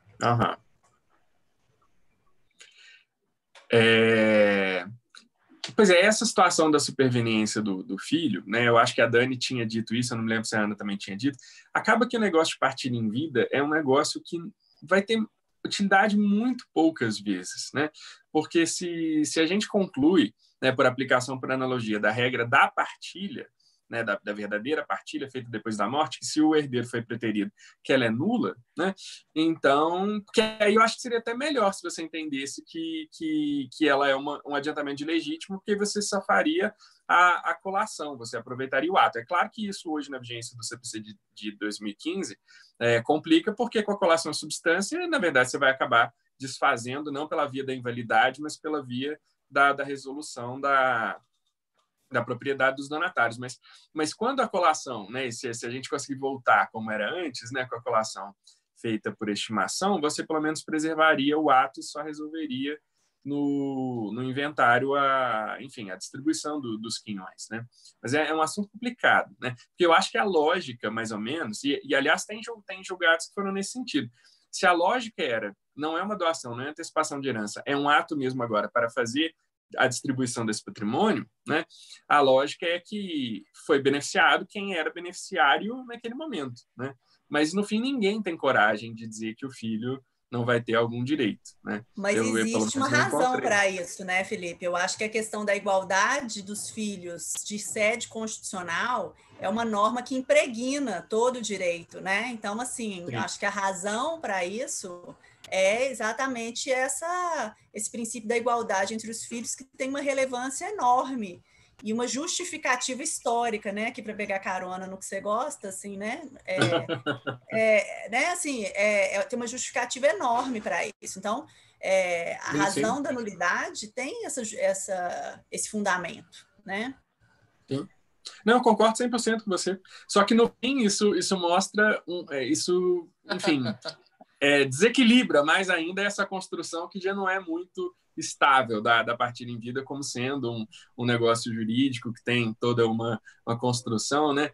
Pois é, essa situação da superveniência do filho, né? Eu acho que a Dani tinha dito isso, eu não me lembro se a Ana também tinha dito. Acaba que o negócio de partilha em vida é um negócio que vai ter utilidade muito poucas vezes, né? Porque se a gente conclui, né, por aplicação, por analogia, da regra da partilha, né, da verdadeira partilha feita depois da morte, que se o herdeiro foi preterido, que ela é nula, né? Então, que aí eu acho que seria até melhor se você entendesse que ela é um adiantamento de legítimo, porque você só faria a colação, você aproveitaria o ato. É claro que isso hoje, na vigência do CPC de 2015, complica, porque com a colação de substância, na verdade, você vai acabar desfazendo, não pela via da invalidade, mas pela via da resolução da propriedade dos donatários. Mas quando a colação, né, se a gente conseguir voltar como era antes, né, com a colação feita por estimação, você pelo menos preservaria o ato e só resolveria no inventário a distribuição dos quinhões, né? Mas é um assunto complicado, né? Porque eu acho que a lógica, mais ou menos, e aliás tem julgados que foram nesse sentido. Se a lógica era, não é uma doação, não é antecipação de herança, é um ato mesmo agora para fazer a distribuição desse patrimônio, né? A lógica é que foi beneficiado quem era beneficiário naquele momento, né? Mas no fim ninguém tem coragem de dizer que o filho não vai ter algum direito, né? Mas existe uma razão para isso, né, Felipe? Eu acho que a questão da igualdade dos filhos de sede constitucional é uma norma que impregna todo o direito, né? Então, assim, eu acho que a razão para isso é exatamente esse princípio da igualdade entre os filhos, que tem uma relevância enorme e uma justificativa histórica, né? Aqui para pegar carona no que você gosta, assim, né? Tem uma justificativa enorme para isso. Então, a razão da nulidade tem esse fundamento, né? Sim. Não, eu concordo 100% com você. Só que, no fim, isso mostra... enfim, desequilibra mais ainda essa construção que já não é muito estável da partilha em vida como sendo um negócio jurídico que tem toda uma construção, né?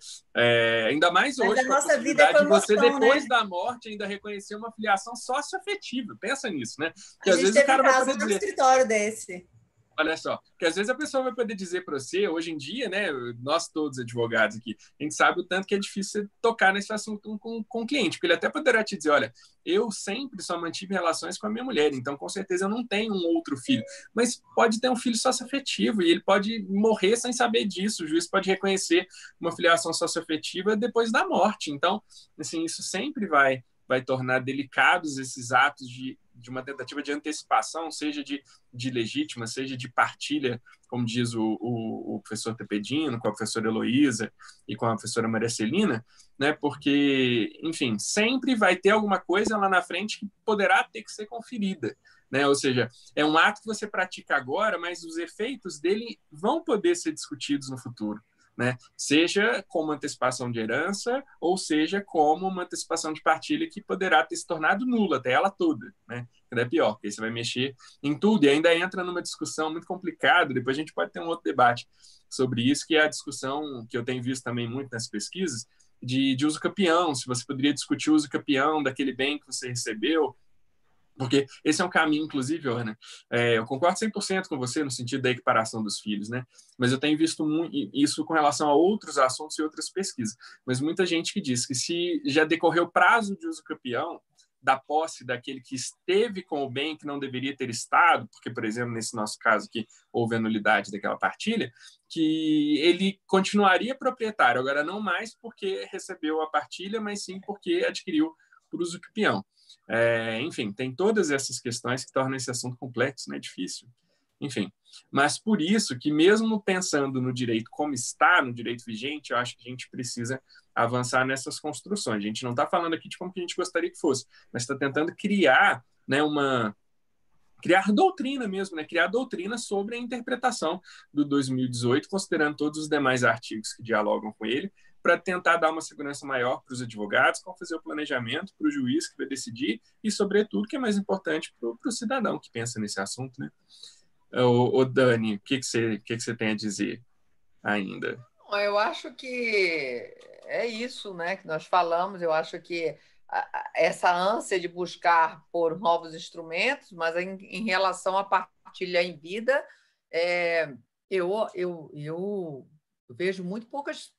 Ainda mais hoje com a possibilidade de você, depois da morte, ainda reconhecer uma filiação socioafetiva. Pensa nisso, né? Porque às vezes o cara vai poder dizer... escritório desse. Olha só, porque às vezes a pessoa vai poder dizer para você, hoje em dia, né, nós todos advogados aqui, a gente sabe o tanto que é difícil você tocar nesse assunto com o cliente, porque ele até poderá te dizer, olha, eu sempre só mantive relações com a minha mulher, então com certeza eu não tenho um outro filho, mas pode ter um filho socioafetivo e ele pode morrer sem saber disso, o juiz pode reconhecer uma filiação socioafetiva depois da morte, então, assim, isso sempre vai tornar delicados esses atos de uma tentativa de antecipação, seja de legítima, seja de partilha, como diz o professor Tepedino, com a professora Heloísa e com a professora Maria Celina, né? Porque, enfim, sempre vai ter alguma coisa lá na frente que poderá ter que ser conferida, né? Ou seja, é um ato que você pratica agora, mas os efeitos dele vão poder ser discutidos no futuro, né? Seja como antecipação de herança ou seja como uma antecipação de partilha que poderá ter se tornado nula, até ela toda, né? Que é pior, porque aí você vai mexer em tudo e ainda entra numa discussão muito complicada. Depois a gente pode ter um outro debate sobre isso, que é a discussão que eu tenho visto também muito nas pesquisas de uso capião, se você poderia discutir o uso capião daquele bem que você recebeu, porque esse é um caminho, inclusive, Ana, eu concordo 100% com você no sentido da equiparação dos filhos, né? Mas eu tenho visto isso com relação a outros assuntos e outras pesquisas. Mas muita gente que diz que se já decorreu o prazo de uso capião da posse daquele que esteve com o bem que não deveria ter estado, porque, por exemplo, nesse nosso caso aqui, houve a nulidade daquela partilha, que ele continuaria proprietário, agora não mais porque recebeu a partilha, mas sim porque adquiriu por uso capião. Enfim, tem todas essas questões que tornam esse assunto complexo, né? Difícil enfim. Mas por isso que, mesmo pensando no direito como está, no direito vigente, eu acho que a gente precisa avançar nessas construções. A gente não está falando aqui de como que a gente gostaria que fosse, mas está tentando criar, né, criar doutrina mesmo, né? Criar doutrina sobre a interpretação do 2018, considerando todos os demais artigos que dialogam com ele, para tentar dar uma segurança maior para os advogados, como fazer o planejamento, para o juiz que vai decidir e, sobretudo, que é mais importante, para o cidadão que pensa nesse assunto, né? Ô Dani, o que você tem a dizer ainda? Eu acho que é isso, né, que nós falamos. Eu acho que essa ânsia de buscar por novos instrumentos, mas em relação à partilha em vida, é, eu vejo muito poucas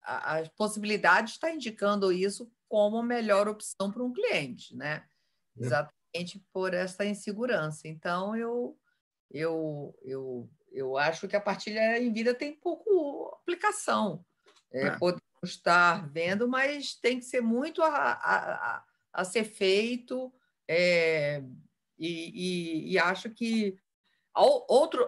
as possibilidades está indicando isso como a melhor opção para um cliente, né? Exatamente por essa insegurança. Então, eu acho que a partilha em vida tem pouco aplicação. Podemos estar vendo, mas tem que ser muito a ser feito, e acho que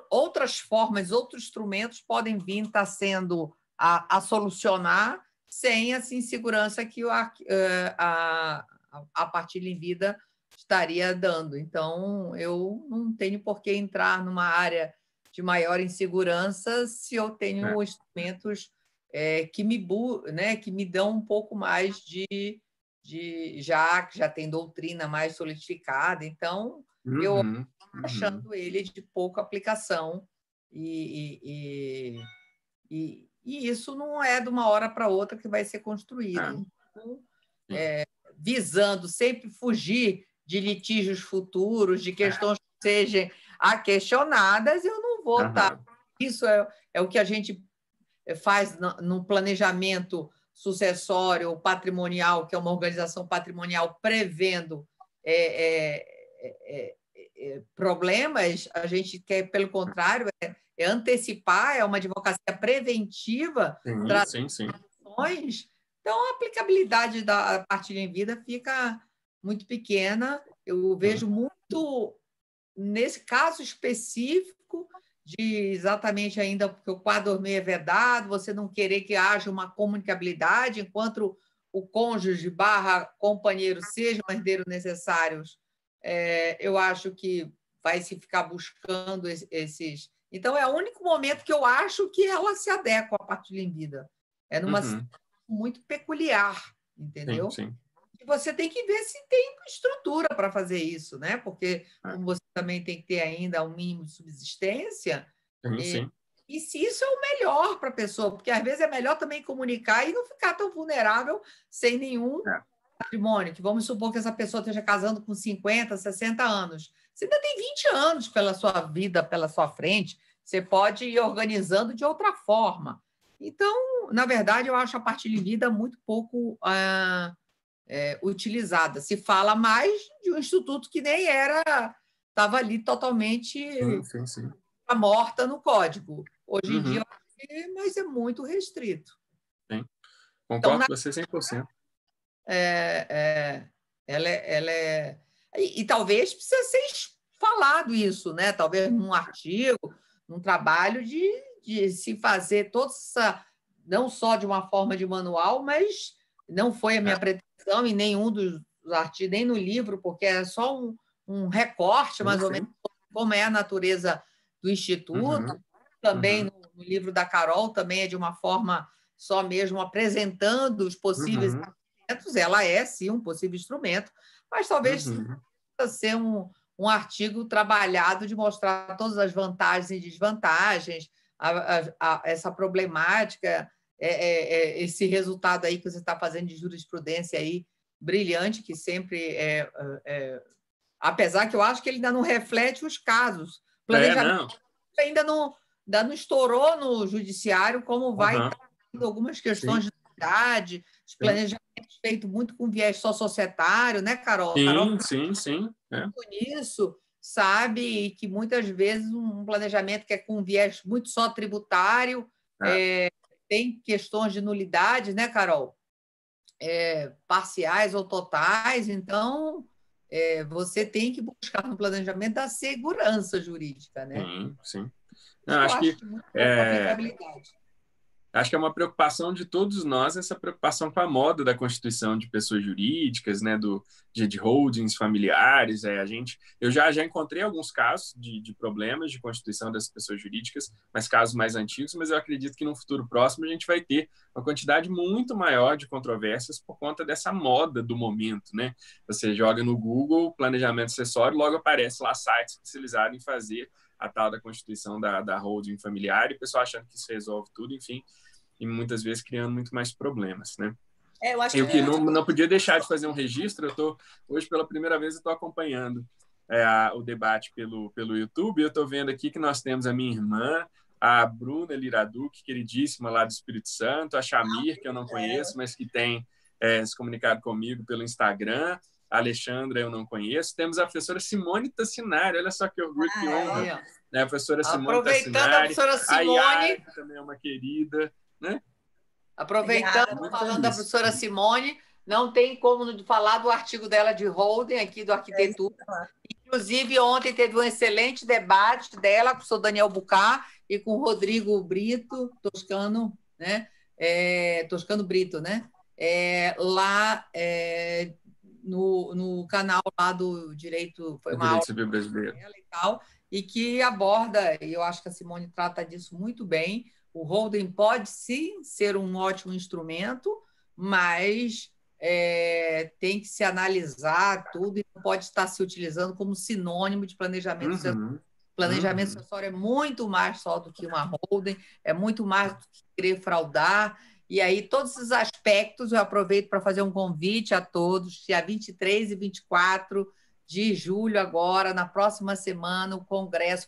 outras formas, outros instrumentos podem vir estar sendo a solucionar sem essa insegurança que a partilha em vida estaria dando. Então, eu não tenho por que entrar numa área de maior insegurança se eu tenho instrumentos que me dão um pouco mais que já tem doutrina mais solidificada. Então, eu achando ele de pouca aplicação e isso não é de uma hora para outra que vai ser construído. Então, visando sempre fugir de litígios futuros, de questões que sejam questionadas, eu não vou estar. Isso é o que a gente faz no planejamento sucessório ou patrimonial, que é uma organização patrimonial prevendo problemas. A gente quer, pelo contrário, antecipar, é uma advocacia preventiva, Sim. Então, a aplicabilidade da partilha em vida fica muito pequena. Eu vejo muito, nesse caso específico, de exatamente ainda porque o 426 é vedado, você não querer que haja uma comunicabilidade, enquanto o cônjuge / companheiro sejam herdeiros necessários, eu acho que vai se ficar buscando esses. Então, é o único momento que eu acho que ela se adequa à partilha em vida. É numa situação muito peculiar, entendeu? Sim. E você tem que ver se tem estrutura para fazer isso, né? Porque como você também tem que ter ainda um mínimo de subsistência, Sim. E se isso é o melhor para a pessoa, porque às vezes é melhor também comunicar e não ficar tão vulnerável sem nenhum patrimônio. Que vamos supor que essa pessoa esteja casando com 50, 60 anos. Você ainda tem 20 anos pela sua vida, pela sua frente. Você pode ir organizando de outra forma. Então, na verdade, eu acho a partilha em vida muito pouco utilizada. Se fala mais de um instituto que nem estava ali totalmente morta no código. Hoje em dia, mas é muito restrito. Sim. Concordo com você 100%. Ela é... E talvez precisa ser falado isso, né? Talvez num artigo, num trabalho de se fazer toda essa... Não só de uma forma de manual, mas não foi a minha pretensão em nenhum dos artigos, nem no livro, porque é só um recorte, mais ou menos, como é a natureza do Instituto. Também no livro da Carol, também é de uma forma só mesmo apresentando os possíveis instrumentos. Ela é, sim, um possível instrumento, mas talvez possa ser um artigo trabalhado de mostrar todas as vantagens e desvantagens, essa problemática, esse resultado aí que você está fazendo de jurisprudência aí, brilhante, que sempre apesar que eu acho que ele ainda não reflete os casos. O planejamento ainda não estourou no judiciário, como vai estar algumas questões de idade, os planejamentos feitos muito com viés só societário, né, Carol? Sim. Nisso, sabe que muitas vezes um planejamento que é com viés muito só tributário tem questões de nulidade, né, Carol? Parciais ou totais. Então, você tem que buscar no planejamento a segurança jurídica, né? Sim, sim. Não, Isso eu acho acho que de muita aplicabilidade. Acho que é uma preocupação de todos nós, essa preocupação com a moda da constituição de pessoas jurídicas, né, de holdings familiares. Eu já encontrei alguns casos de problemas de constituição dessas pessoas jurídicas, mas casos mais antigos, mas eu acredito que no futuro próximo a gente vai ter uma quantidade muito maior de controvérsias por conta dessa moda do momento, né? Você joga no Google planejamento acessório, logo aparece lá sites especializados em fazer a tal da constituição da holding familiar, e o pessoal achando que isso resolve tudo, enfim, e muitas vezes criando muito mais problemas, né? Eu acho Eu que não podia deixar de fazer um registro. Hoje, pela primeira vez, eu estou acompanhando o debate pelo YouTube. Eu estou vendo aqui que nós temos a minha irmã, a Bruna Liraduc, queridíssima lá do Espírito Santo, a Chamir, que eu não conheço, mas que tem se comunicado comigo pelo Instagram. A Alexandra eu não conheço. Temos a professora Simone Tassinari, olha só que orgulho, que honra. Né? A professora Simone Aproveitando a Tassinari, professora Simone, a Yara, que também é uma querida, né? Aproveitando, falando da professora Simone, não tem como não falar do artigo dela de holding aqui do Arquitetura. Inclusive, ontem teve um excelente debate dela com o professor Daniel Bucar e com o Rodrigo Brito, Toscano, né? Toscano Brito, né? Lá no canal lá do Direito, foi uma Direito aula Civil Brasileiro dela e tal, e que aborda, e eu acho que a Simone trata disso muito bem. O holding pode sim ser um ótimo instrumento, mas tem que se analisar tudo e não pode estar se utilizando como sinônimo de planejamento acessório. Planejamento acessório é muito mais só do que uma holding, é muito mais do que querer fraudar. E aí, todos esses aspectos, eu aproveito para fazer um convite a todos, dia 23 e 24 de julho, agora, na próxima semana, o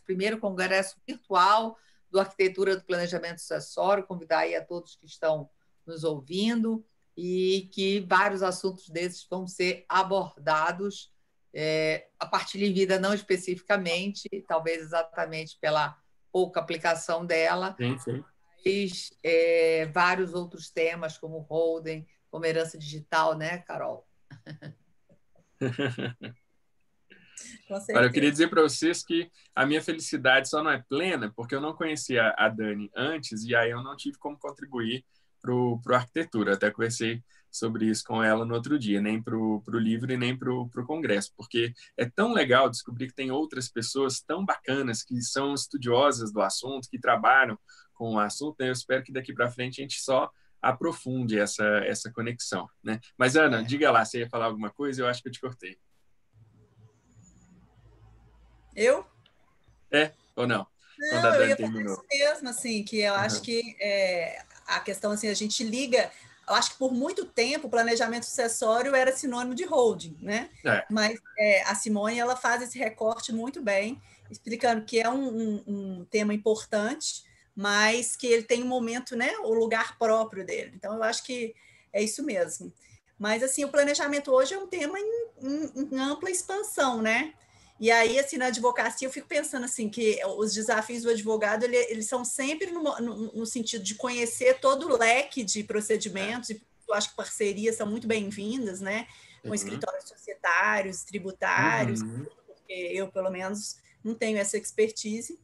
primeiro congresso virtual do Arquitetura do Planejamento Acessório, convidar aí a todos que estão nos ouvindo e que vários assuntos desses vão ser abordados, a partilha em vida não especificamente, talvez exatamente pela pouca aplicação dela, sim. mas vários outros temas, como holding, como herança digital, né, Carol? Olha, eu queria dizer para vocês que a minha felicidade só não é plena porque eu não conhecia a Dani antes e aí eu não tive como contribuir para o Arquitetura. Até conversei sobre isso com ela no outro dia, nem para o livro e nem para o congresso, porque é tão legal descobrir que tem outras pessoas tão bacanas que são estudiosas do assunto, que trabalham com o assunto. Eu espero que daqui para frente a gente só aprofunde essa conexão, né? Mas, Ana, diga lá, você ia falar alguma coisa? Eu acho que eu te cortei. Eu? Ou não? Não, eu ia falar isso mesmo, assim, que eu acho que a questão, assim, a gente liga, eu acho que por muito tempo o planejamento sucessório era sinônimo de holding, né? Mas a Simone, ela faz esse recorte muito bem, explicando que é um tema importante, mas que ele tem um momento, né, o lugar próprio dele. Então, eu acho que é isso mesmo. Mas, assim, o planejamento hoje é um tema em ampla expansão, né? E aí, assim, na advocacia, eu fico pensando assim, que os desafios do advogado, eles são sempre no sentido de conhecer todo o leque de procedimentos, e eu acho que parcerias são muito bem-vindas, né? Com escritórios societários, tributários, porque eu, pelo menos, não tenho essa expertise.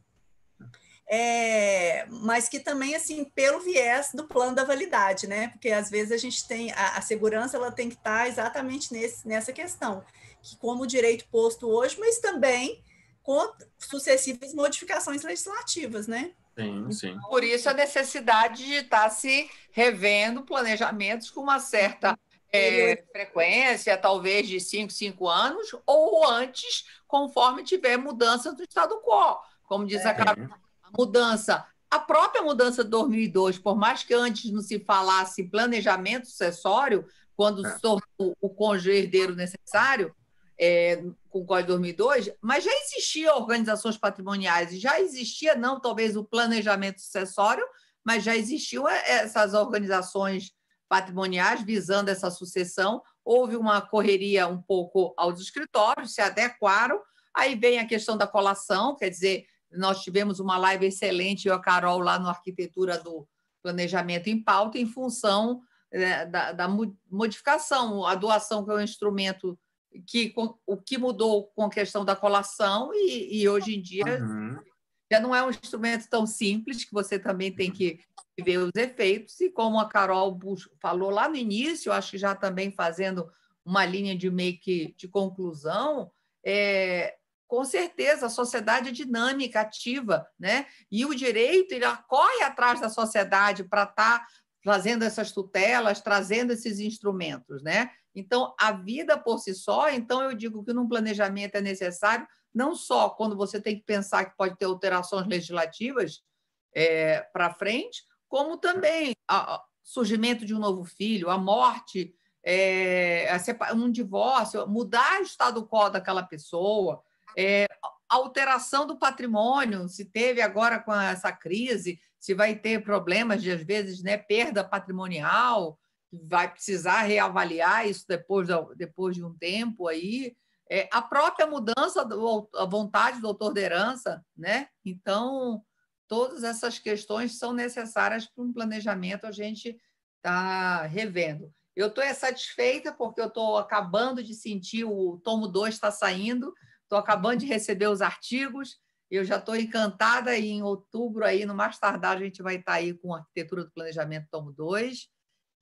Mas que também, assim, pelo viés do plano da validade, né? Porque, às vezes, a gente tem... A segurança, ela tem que estar exatamente nessa questão, que como o direito posto hoje, mas também com sucessivas modificações legislativas, né? Sim. Por isso a necessidade de estar se revendo planejamentos com uma certa frequência, talvez de 5 anos, ou antes, conforme tiver mudança do status quo. Como diz a Carol, a própria mudança de 2002, por mais que antes não se falasse em planejamento sucessório, quando se tornou o cônjuge herdeiro necessário, com o Código de 2002, mas já existiam organizações patrimoniais e já existia, não talvez o planejamento sucessório, mas já existiam essas organizações patrimoniais visando essa sucessão. Houve uma correria um pouco aos escritórios, se adequaram, aí vem a questão da colação, quer dizer, nós tivemos uma live excelente, eu e a Carol, lá no Arquitetura do Planejamento em Pauta, em função da modificação, a doação, que é um instrumento o que mudou com a questão da colação e hoje em dia já não é um instrumento tão simples, que você também tem que ver os efeitos, e como a Carol falou lá no início, acho que já também fazendo uma linha de meio que de conclusão, com certeza a sociedade é dinâmica, ativa, né? E o direito ele corre atrás da sociedade para estar fazendo essas tutelas, trazendo esses instrumentos, né? Então, a vida por si só, então eu digo que num planejamento é necessário, não só quando você tem que pensar que pode ter alterações legislativas para frente, como também o surgimento de um novo filho, a morte, um divórcio, mudar o estado quo daquela pessoa, a alteração do patrimônio, se teve agora com essa crise, se vai ter problemas de, às vezes, né, perda patrimonial, vai precisar reavaliar isso depois de um tempo aí. A própria mudança, a vontade do doutor de herança, né? Então, todas essas questões são necessárias para um planejamento, a gente está revendo. Eu estou satisfeita porque eu estou acabando de sentir o tomo 2 está saindo, estou acabando de receber os artigos, eu já estou encantada e em outubro, aí, no mais tardar, a gente vai estar aí com a Arquitetura do Planejamento tomo 2,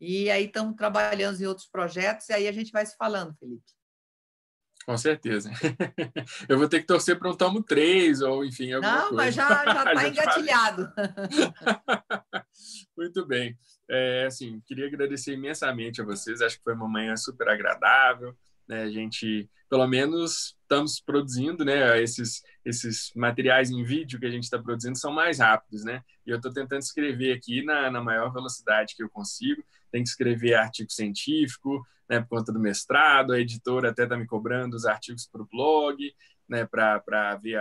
e aí estamos trabalhando em outros projetos, e aí a gente vai se falando, Felipe. Com certeza. Eu vou ter que torcer para um tomo 3, ou enfim, alguma coisa. Não, mas já está engatilhado. Muito bem. Assim, queria agradecer imensamente a vocês. Acho que foi uma manhã super agradável. Né? A gente, pelo menos, estamos produzindo, né? Esses materiais em vídeo que a gente está produzindo são mais rápidos, né? E eu estou tentando escrever aqui na maior velocidade que eu consigo. Tem que escrever artigo científico, né, por conta do mestrado. A editora até está me cobrando os artigos para o blog, né, para ver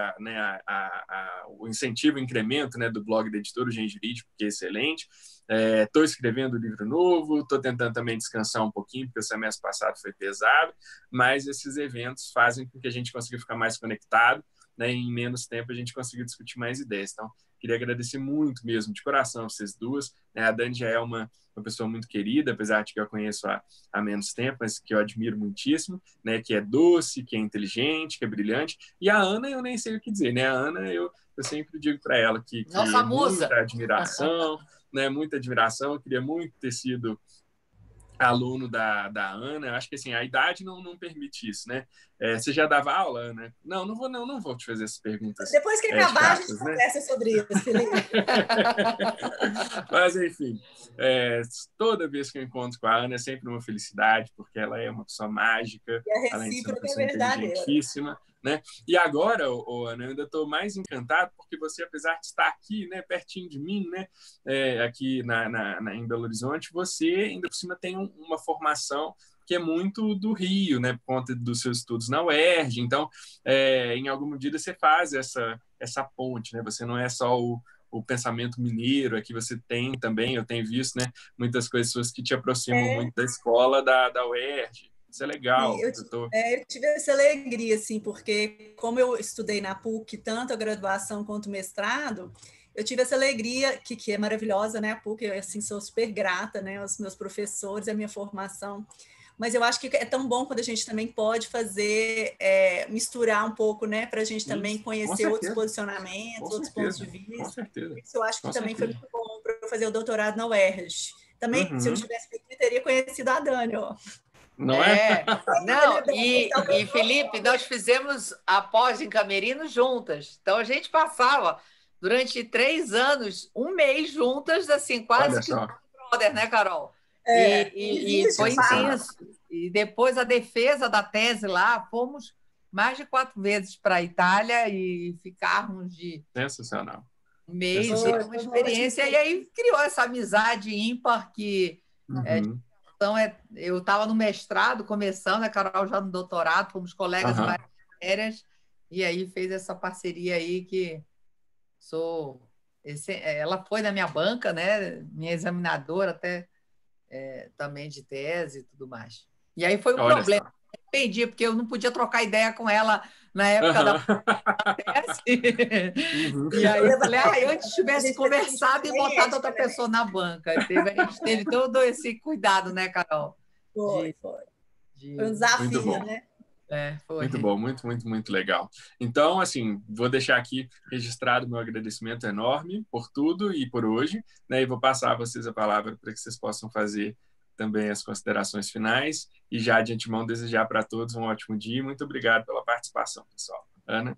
o incentivo, o incremento, né, do blog da editora, o Gen Jurídico, que é excelente. Estou escrevendo um livro novo, estou tentando também descansar um pouquinho, porque o semestre passado foi pesado, mas esses eventos fazem com que a gente consiga ficar mais conectado, né, e em menos tempo a gente consiga discutir mais ideias. Então, queria agradecer muito mesmo, de coração, vocês duas. A Dani já é uma pessoa muito querida, apesar de que eu conheço há menos tempo, mas que eu admiro muitíssimo, né, que é doce, que é inteligente, que é brilhante. E a Ana, eu nem sei o que dizer, né? A Ana, eu sempre digo para ela que nossa é musa. Muita admiração, né? Muita admiração. Eu queria muito ter sido aluno da Ana. Eu acho que assim, a idade não permite isso, né? Você já dava aula, Ana? Não vou te fazer essas perguntas. Depois que acabar, a gente conversa sobre isso, Felipe. Mas, enfim, toda vez que eu encontro com a Ana é sempre uma felicidade, porque ela é uma pessoa mágica, além de ser uma pessoa inteligentíssima. Né? E agora, Ana, eu ainda estou mais encantado porque você, apesar de estar aqui, né, pertinho de mim, né, aqui em Belo Horizonte, você ainda por cima tem uma formação que é muito do Rio, né, por conta dos seus estudos na UERJ. Então, em alguma medida, você faz essa ponte, né? Você não é só o pensamento mineiro, aqui você tem também, eu tenho visto, né, muitas coisas que te aproximam muito da escola da UERJ. Isso é legal. Eu tive essa alegria, assim, porque como eu estudei na PUC, tanto a graduação quanto o mestrado, eu tive essa alegria, que é maravilhosa, né, a PUC, eu assim, sou super grata, né, aos meus professores, à minha formação, mas eu acho que é tão bom quando a gente também pode fazer, misturar um pouco, né, para a gente também conhecer outros posicionamentos, outros pontos de vista. Com certeza. Isso eu acho que também foi muito bom para eu fazer o doutorado na UERJ. Também, se eu tivesse feito, eu teria conhecido a Dani, ó. Não é? Não, e Felipe, nós fizemos a pós em Camerino juntas. Então, a gente passava durante 3 anos, um mês juntas, assim, quase que brother, né, Carol? E foi intenso. E depois a defesa da tese lá, fomos mais de 4 vezes para a Itália e ficarmos de sensacional. Um mês, uma experiência. E aí criou essa amizade ímpar que... Então, eu estava no mestrado, começando, a Carol já no doutorado, fomos colegas em várias matérias, e aí fez essa parceria aí que ela foi na minha banca, né? Minha examinadora até também de tese e tudo mais. E aí foi um problema. Eu entendi, porque eu não podia trocar ideia com ela na época da tese. E aí eu falei, antes tivesse conversado e botado outra pessoa na banca. A gente teve todo esse cuidado, né, Carol? Foi um desafio, né? Foi. Muito bom, muito, muito, muito legal. Então, assim, vou deixar aqui registrado meu agradecimento enorme por tudo e por hoje, né? E vou passar a vocês a palavra para que vocês possam fazer também as considerações finais e já de antemão desejar para todos um ótimo dia. Muito obrigado pela participação, pessoal. Ana?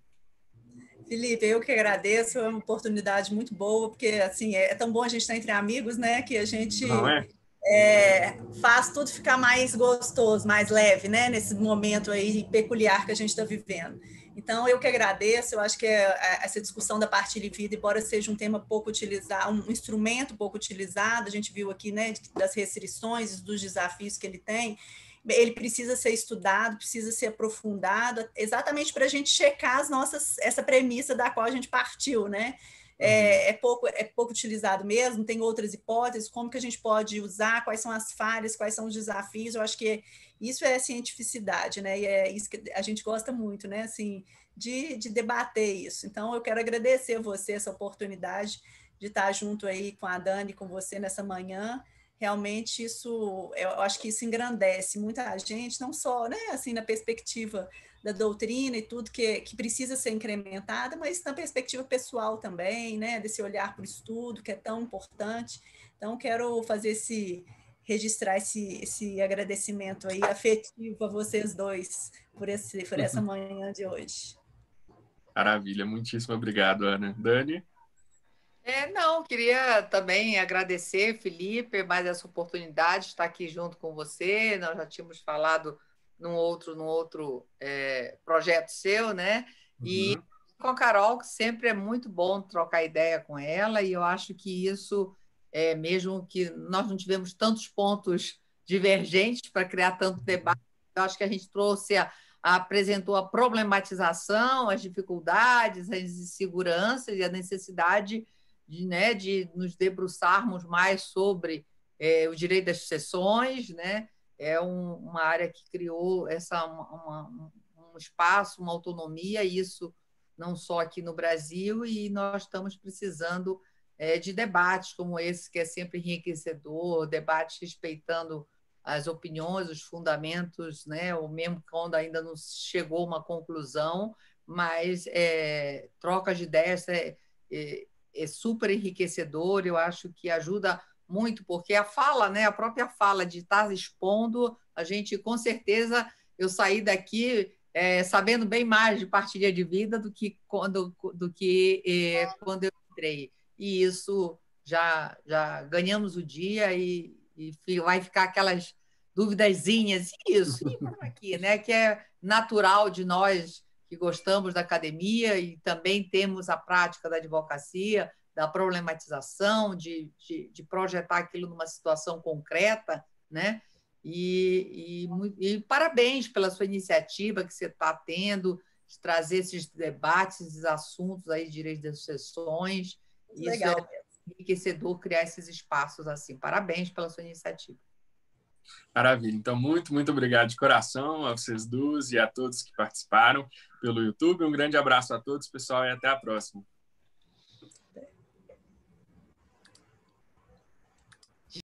Felipe, eu que agradeço, é uma oportunidade muito boa, porque assim é tão bom a gente estar entre amigos, né? Que a gente Não é? faz tudo ficar mais gostoso, mais leve, né? Nesse momento aí peculiar que a gente está vivendo. Então, eu que agradeço, eu acho que essa discussão da partilha de vida, embora seja um tema pouco utilizado, um instrumento pouco utilizado, a gente viu aqui, né, das restrições, dos desafios que ele tem, ele precisa ser estudado, precisa ser aprofundado, exatamente para a gente checar essa premissa da qual a gente partiu, né? É pouco utilizado mesmo, tem outras hipóteses, como que a gente pode usar, quais são as falhas, quais são os desafios, eu acho que isso é cientificidade, né? E é isso que a gente gosta muito, né? Assim, de debater isso. Então, eu quero agradecer a você essa oportunidade de estar junto aí com a Dani, com você nessa manhã. Realmente eu acho que isso engrandece muita gente, não só, né, assim, na perspectiva da doutrina e tudo que precisa ser incrementada, mas na perspectiva pessoal também, né, desse olhar para o estudo, que é tão importante. Então, quero registrar esse agradecimento aí afetivo a vocês dois por essa manhã de hoje. Maravilha, muitíssimo obrigado, Ana. Dani? Não, queria também agradecer, Felipe, mais essa oportunidade de estar aqui junto com você. Nós já tínhamos falado num outro projeto seu, né? E com a Carol, que sempre é muito bom trocar ideia com ela, e eu acho que isso, mesmo que nós não tivemos tantos pontos divergentes para criar tanto debate, eu acho que a gente apresentou a problematização, as dificuldades, as inseguranças e a necessidade de nos debruçarmos mais sobre o direito das sucessões, né? Uma área que criou um espaço, uma autonomia, isso não só aqui no Brasil, e nós estamos precisando de debates como esse, que é sempre enriquecedor, debates respeitando as opiniões, os fundamentos, né? Ou mesmo quando ainda não chegou a uma conclusão, mas trocas de ideias é super enriquecedor, eu acho que ajuda muito, porque a fala, né, a própria fala de estar expondo, a gente, com certeza, eu saí daqui sabendo bem mais de partilha de vida do que quando eu entrei. E isso já ganhamos o dia e vai ficar aquelas duvidazinhas, isso, e por aqui, né, que é natural de nós que gostamos da academia e também temos a prática da advocacia, da problematização, de projetar aquilo numa situação concreta, né? E parabéns pela sua iniciativa que você está tendo, de trazer esses debates, esses assuntos aí de direito das sucessões. Isso legal. É enriquecedor criar esses espaços assim. Parabéns pela sua iniciativa. Maravilha. Então, muito, muito obrigado de coração a vocês duas e a todos que participaram pelo YouTube. Um grande abraço a todos, pessoal, e até a próxima.